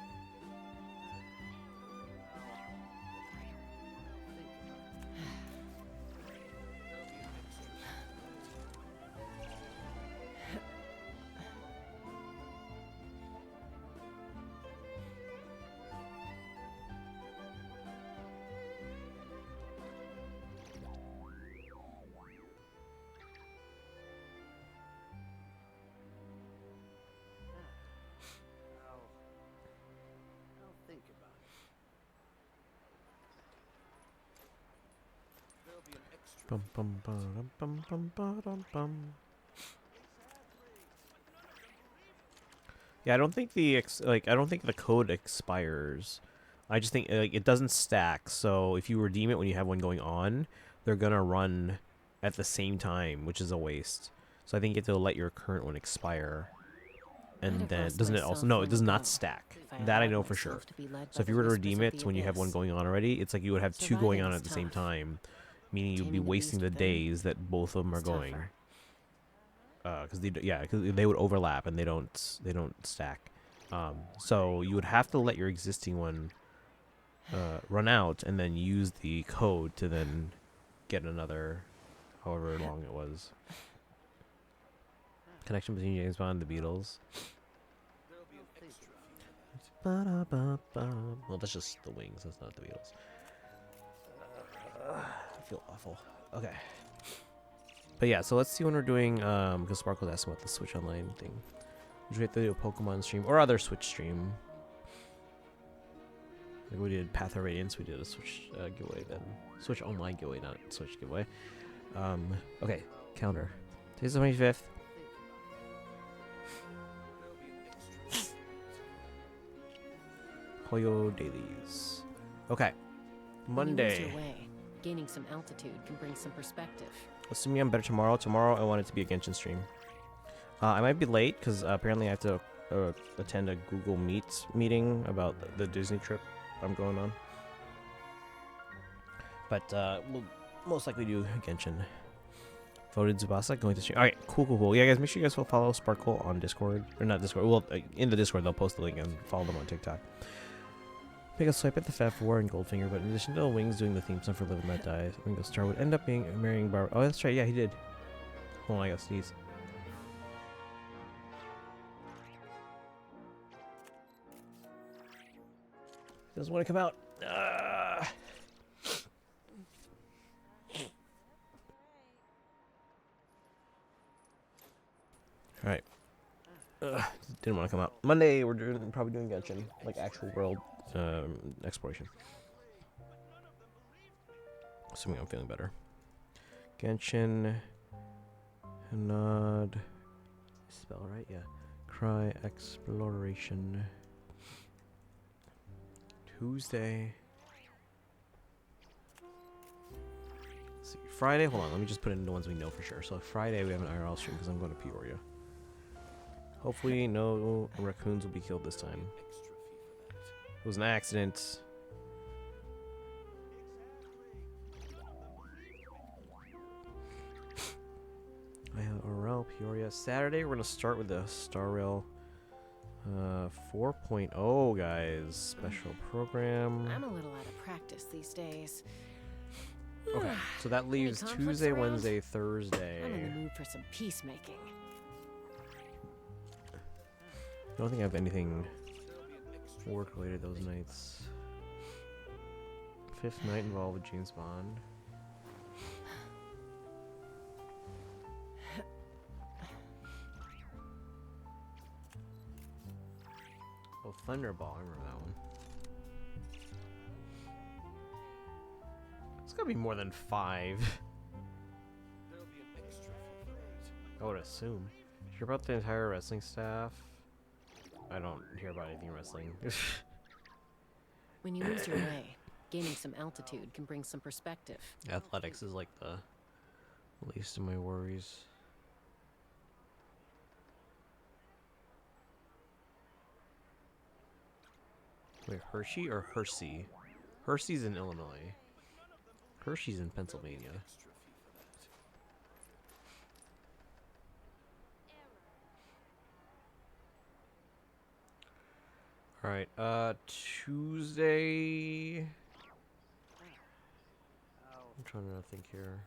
Yeah, I don't think the code expires. I just think like it doesn't stack. So if you redeem it when you have one going on, they're gonna run at the same time, which is a waste. So I think you have to let your current one expire, and then doesn't it also? No, it does not stack. That I know for sure. So if you were to redeem it when you have one going on already, it's like you would have two going on at the same time, meaning you'd be wasting the days that both of them are going. Because they would overlap and they don't stack. So you would have to let your existing one run out and then use the code to then get another, however long it was. Connection between James Bond and the Beatles. Well, that's just the Wings. That's not the Beatles. I feel awful. Okay. But yeah, so let's see when we're doing, because Sparkle's asking about the Switch Online thing. Usually we have to do a Pokemon stream or other Switch stream. Like we did Path of Radiance, we did a Switch giveaway then. Switch Online giveaway, not Switch giveaway. Okay, calendar. Today's the 25th. Hoyo dailies. Okay. Monday. Gaining some altitude can bring some perspective. Assuming I'm better tomorrow. Tomorrow I want it to be a Genshin stream. I might be late because apparently I have to attend a Google Meet meeting about the Disney trip I'm going on. But we'll most likely do Genshin. Voted Tsubasa going to stream. Alright, cool. Yeah, guys, make sure you guys will follow Sparkle on Discord. Or not Discord. Well, in the Discord, they'll post the link and follow them on TikTok. Make a swipe at the Fat Four and Goldfinger, but in addition to the Wings doing the theme song for Live and Let Die, Ringo Starr would end up marrying Barbara. Oh, that's right. Yeah, he did. Hold on, I gotta sneeze. Doesn't want to come out. come out. Monday we're probably doing Genshin, like actual world exploration. Assuming I'm feeling better. Genshin, Nod, spell right? Yeah. Cry exploration. Tuesday. Let's see. Friday, hold on, let me just put in the ones we know for sure. So Friday we have an IRL stream because I'm going to Peoria. Hopefully no raccoons will be killed this time. It was an accident. IRL Peoria. Saturday we're gonna start with the Star Rail 4.0 guys. Special program. I'm a little out of practice these days. Okay, so that leaves conflicts Tuesday, around? Wednesday, I'm in Thursday. the mood for some peacemaking. I don't think I have anything work related those nights. Fifth night involved with James Bond. Oh, Thunderball, I remember that one. It's gotta be more than 5. I would assume. Hear about the entire wrestling staff? I don't hear about anything wrestling. When you lose your way, gaining some altitude can bring some perspective. Athletics is like the least of my worries. Wait, Hershey or Hersey? Hersey's in Illinois. Hershey's in Pennsylvania. Alright, Tuesday. I'm trying to think here.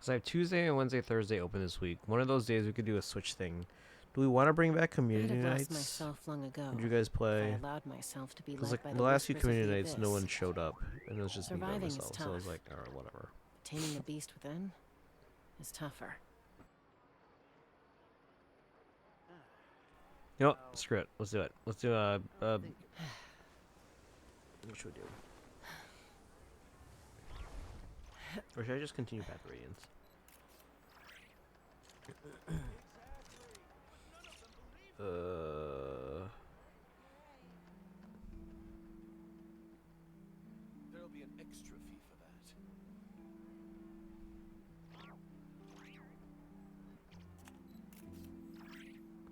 So I have Tuesday and Wednesday, Thursday open this week. One of those days we could do a switch thing. Do we want to bring back community I'd have nights? lost myself long ago. Would you guys if play? I allowed myself to be Because led like by the last few whispers of community the nights, no abyss. one showed up, and it was just me by Surviving is myself. So I was tough. like, all right, whatever. Taming the beast within is tougher. You know what? Screw it. Let's do it. Let's do what should we do? Or should I just continue Path of Radiance? There'll be an extra fee for that.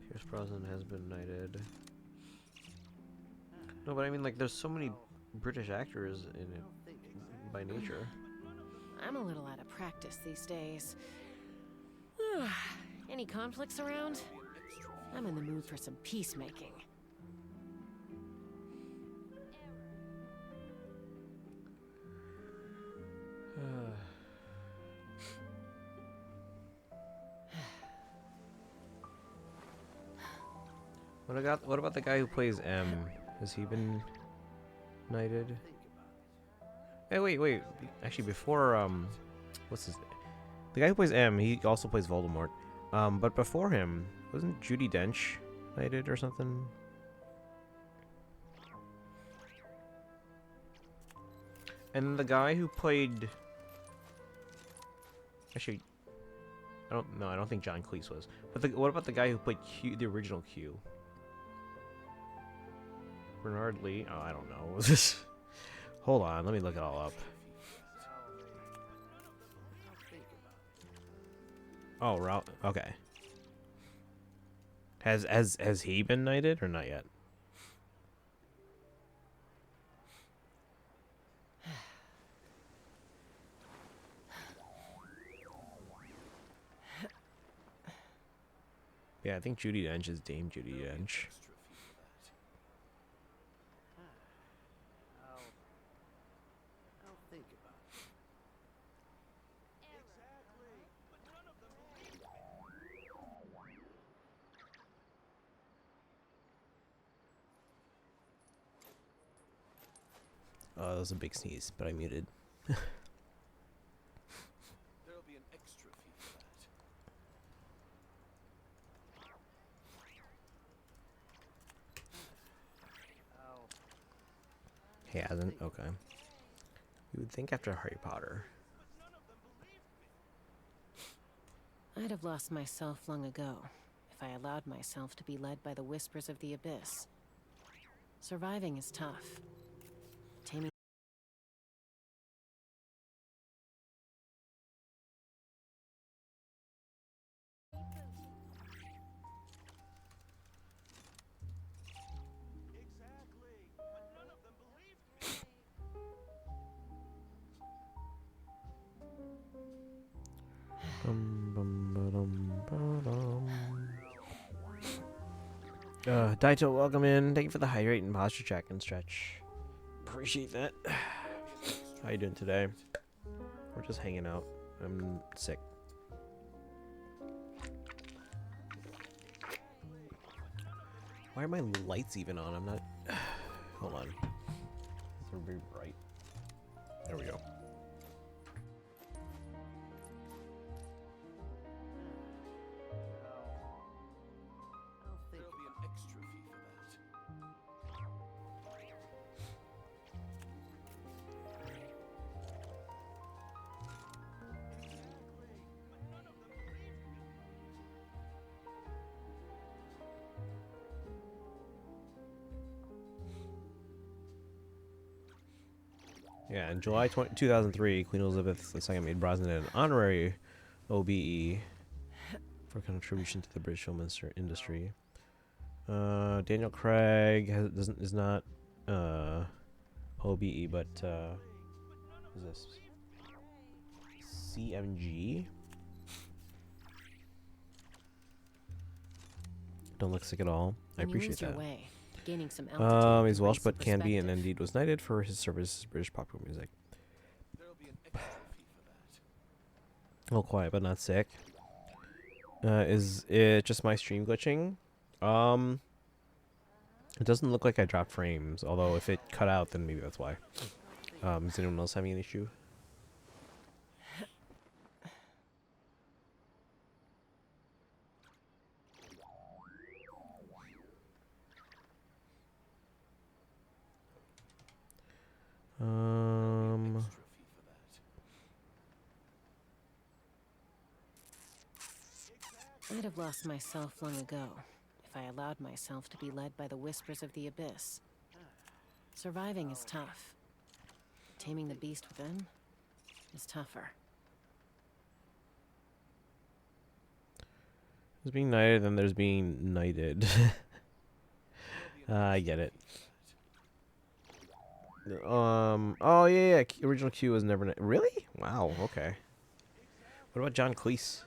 Pierce Brosnan has been knighted. No, but I mean, like, there's so many British actors in it by nature. I'm a little out of practice these days. Any conflicts around? I'm in the mood for some peacemaking. What about the guy who plays M? Has he been knighted? Hey, wait. Actually, before what's his name? The guy who plays M, he also plays Voldemort. But before him, wasn't Judi Dench knighted or something? And the guy who played, actually, I don't think John Cleese was. But what about the guy who played Q, the original Q? Bernard Lee? Oh, I don't know. Hold on, let me look it all up. Oh, okay. Has he been knighted or not yet? Yeah, I think Judi Dench is Dame Judi Dench. Oh, that was a big sneeze, but I muted. There'll be an extra fee for that. He hasn't? Okay. You would think after Harry Potter. I'd have lost myself long ago if I allowed myself to be led by the whispers of the abyss. Surviving is tough. Taming. Daito, welcome in. Thank you for the hydrate and posture check and stretch. Appreciate that. How you doing today? We're just hanging out. I'm sick. Why are my lights even on? I'm not... Hold on. They're very bright. There we go. There'll be an extra fee for that. Yeah, in July 2003, Queen Elizabeth II made Brosnan an honorary OBE for contribution to the British film industry. Daniel Craig is not OBE, but what is this? CMG? Don't look sick at all. I appreciate that. Gaining some altitude He's Welsh, but can be, and indeed was knighted for his service to British popular music. There'll be an extra fee for that. A little quiet, but not sick. Is it just my stream glitching? It doesn't look like I dropped frames, although if it cut out, then maybe that's why. Is anyone else having an issue? I'd have lost myself long ago if I allowed myself to be led by the whispers of the abyss. Surviving is tough. Taming the beast within is tougher. There's being knighted, then there's being knighted. I get it. Oh yeah, original Q was never really. Wow. Okay. What about John Cleese?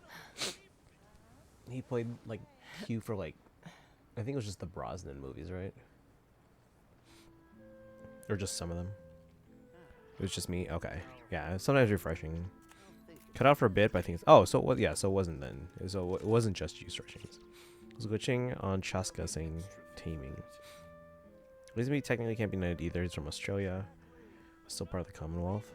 He played like Q for like, I think it was just the Brosnan movies, right? Or just some of them. It was just me. Okay. Yeah. Sometimes refreshing. Cut out for a bit, but I think it's... Oh, so it was... Yeah, so it wasn't then. So it wasn't just you stretching. It was glitching on Chaska saying taming. Lisby technically can't be knighted either. He's from Australia. Still part of the Commonwealth.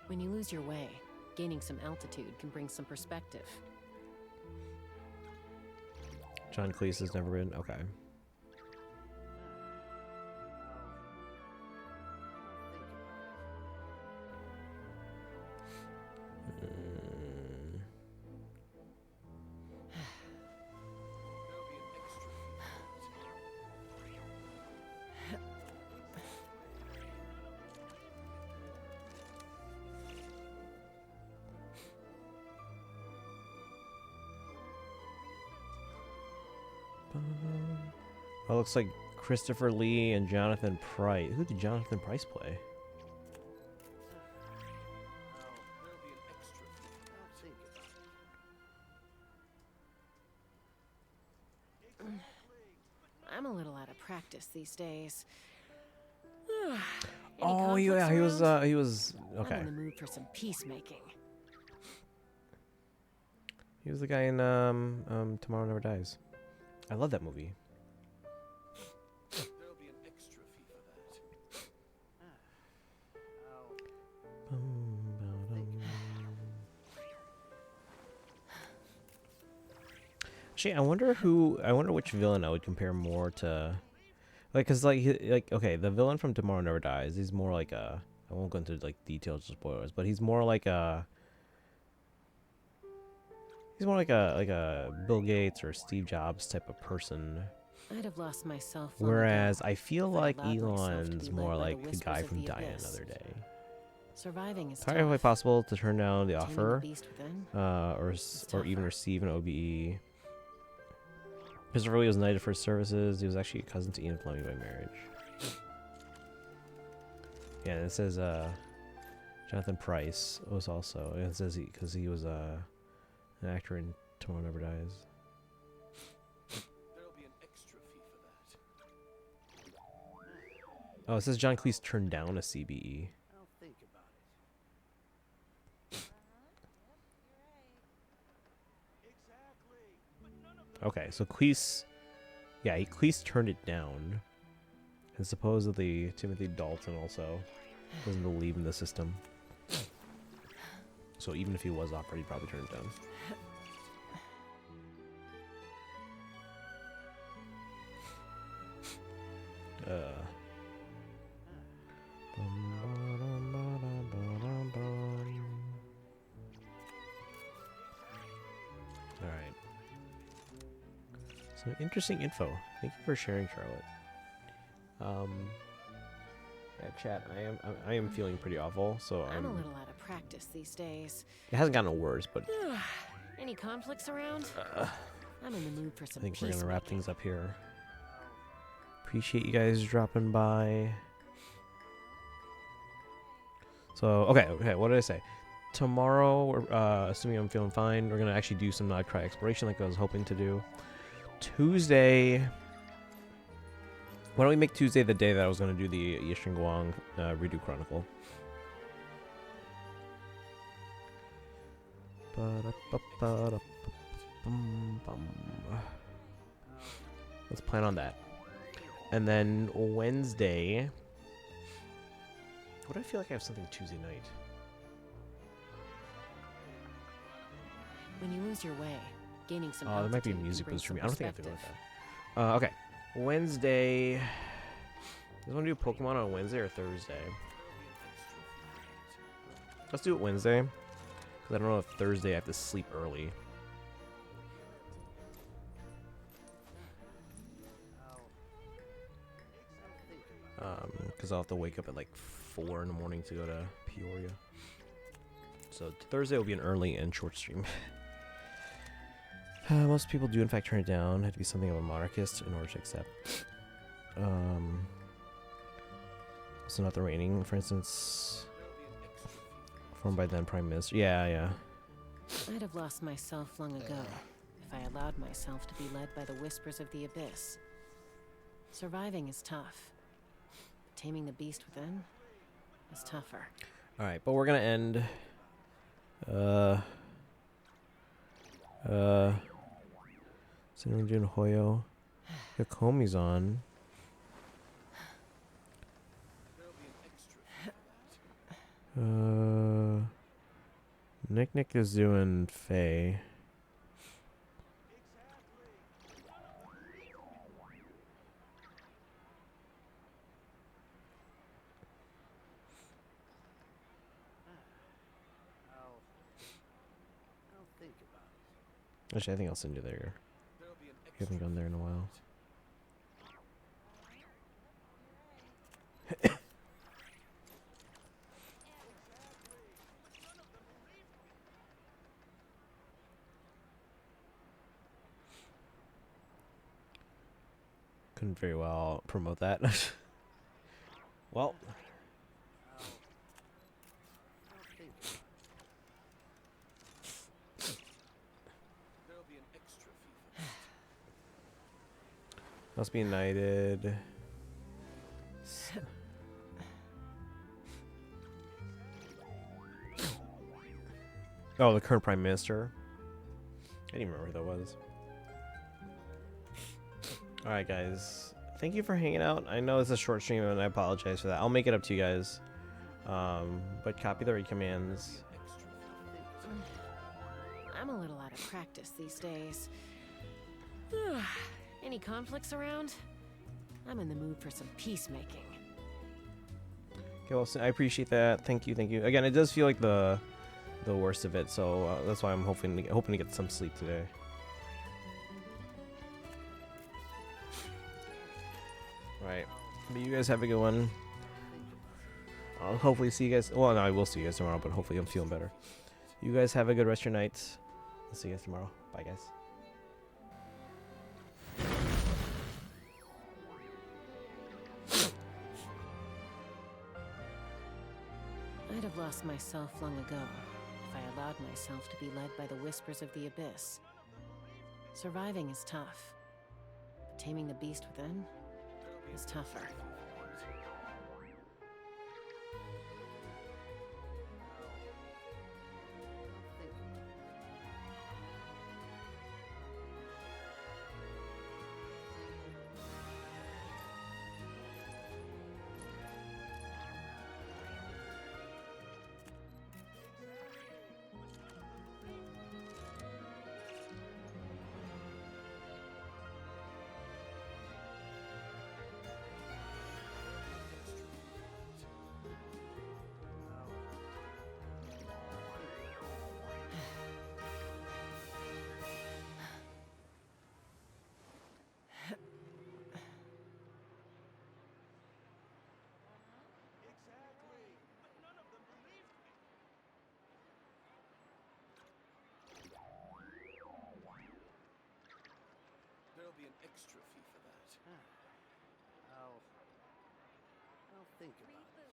When you lose your way, gaining some altitude can bring some perspective. John Cleese has never been... Okay. Oh, looks like Christopher Lee and Jonathan Price. Who did Jonathan Price play? I'm a little out of practice these days. Any Oh yeah, conflicts around? he was I'm okay. in the mood for some peacemaking. He was the guy in Tomorrow Never Dies. I love that movie. There'll be an extra fee for that. Actually, I wonder which villain I would compare more to, like, cause like okay, the villain from Tomorrow Never Dies, he's more like a, I won't go into like details or spoilers, but he's more like a Bill Gates or Steve Jobs type of person. I'd have lost myself long Whereas ago I feel if I like allowed myself to Elon's be more led by the like the whispers guy of from the Die abyss. Another Day. Surviving is Entirely tough. possible to turn down the Taming the offer, beast within or is even tougher. receive an OBE. Christopher Lee was knighted for his services. He was actually a cousin to Ian Fleming by marriage. Yeah, and it says Jonathan Pryce was also. And it says because he was an actor in Tomorrow Never Dies. There'll be an extra fee for that. Oh, it says John Cleese turned down a CBE. I'll think about it. Okay, so Cleese, yeah, Cleese turned it down, and supposedly Timothy Dalton also doesn't believe in the system. So even if he was offered, he'd probably turn it down. All right. So interesting info. Thank you for sharing, Charlotte. Yeah, chat. I am feeling pretty awful. So I'm a little out of practice these days. It hasn't gotten worse, but Any conflicts around? I'm in the mood for I some think we're gonna wrap peacemaking. things up here. Appreciate you guys dropping by. So okay. What did I say? Tomorrow, assuming I'm feeling fine, we're gonna actually do some Nightcry exploration like I was hoping to do. Tuesday. Why don't we make Tuesday the day that I was gonna do the Yishin Guang redo chronicle? Let's plan on that. And then Wednesday. What do I feel like I have something Tuesday night? When you lose your way, gaining some Oh, there might be a altitude music can bring boost for me. some I don't think I have to go with perspective. that. Okay. Wednesday. You guys want to do Pokemon on Wednesday or Thursday? Let's do it Wednesday. Because I don't know if Thursday I have to sleep early. Because I'll have to wake up at like 4 in the morning to go to Peoria. So Thursday will be an early and short stream. Most people do in fact turn it down. Have to be something of a monarchist in order to accept. So not the reigning, for instance. Formed by then Prime Minister. Yeah. I'd have lost myself long ago if I allowed myself to be led by the whispers of the abyss. Surviving is tough. Taming the beast within is tougher. Alright, but we're gonna end Sinunjun Hoyo. Yakomi's on. Nick is doing Faye. Actually, I think I'll send you there. You haven't gone there in a while. Couldn't very well promote that. Well. Must be knighted. Oh, the current Prime Minister. I didn't remember who that was. Alright, guys. Thank you for hanging out. I know it's a short stream, and I apologize for that. I'll make it up to you guys. But copy the read commands. I'm a little out of practice these days. Any conflicts around? I'm in the mood for some peacemaking. Okay, well, I appreciate that. Thank you, thank you. Again, it does feel like the worst of it, so that's why I'm hoping to get some sleep today. Right. But you guys have a good one. I'll hopefully see you guys. Well, no, I will see you guys tomorrow, but hopefully I'm feeling better. You guys have a good rest of your night. I'll see you guys tomorrow. Bye, guys. I'd have lost myself long ago if I allowed myself to be led by the whispers of the abyss. Surviving is tough, but taming the beast within is tougher. There'll be an extra fee for that. I'll think about it.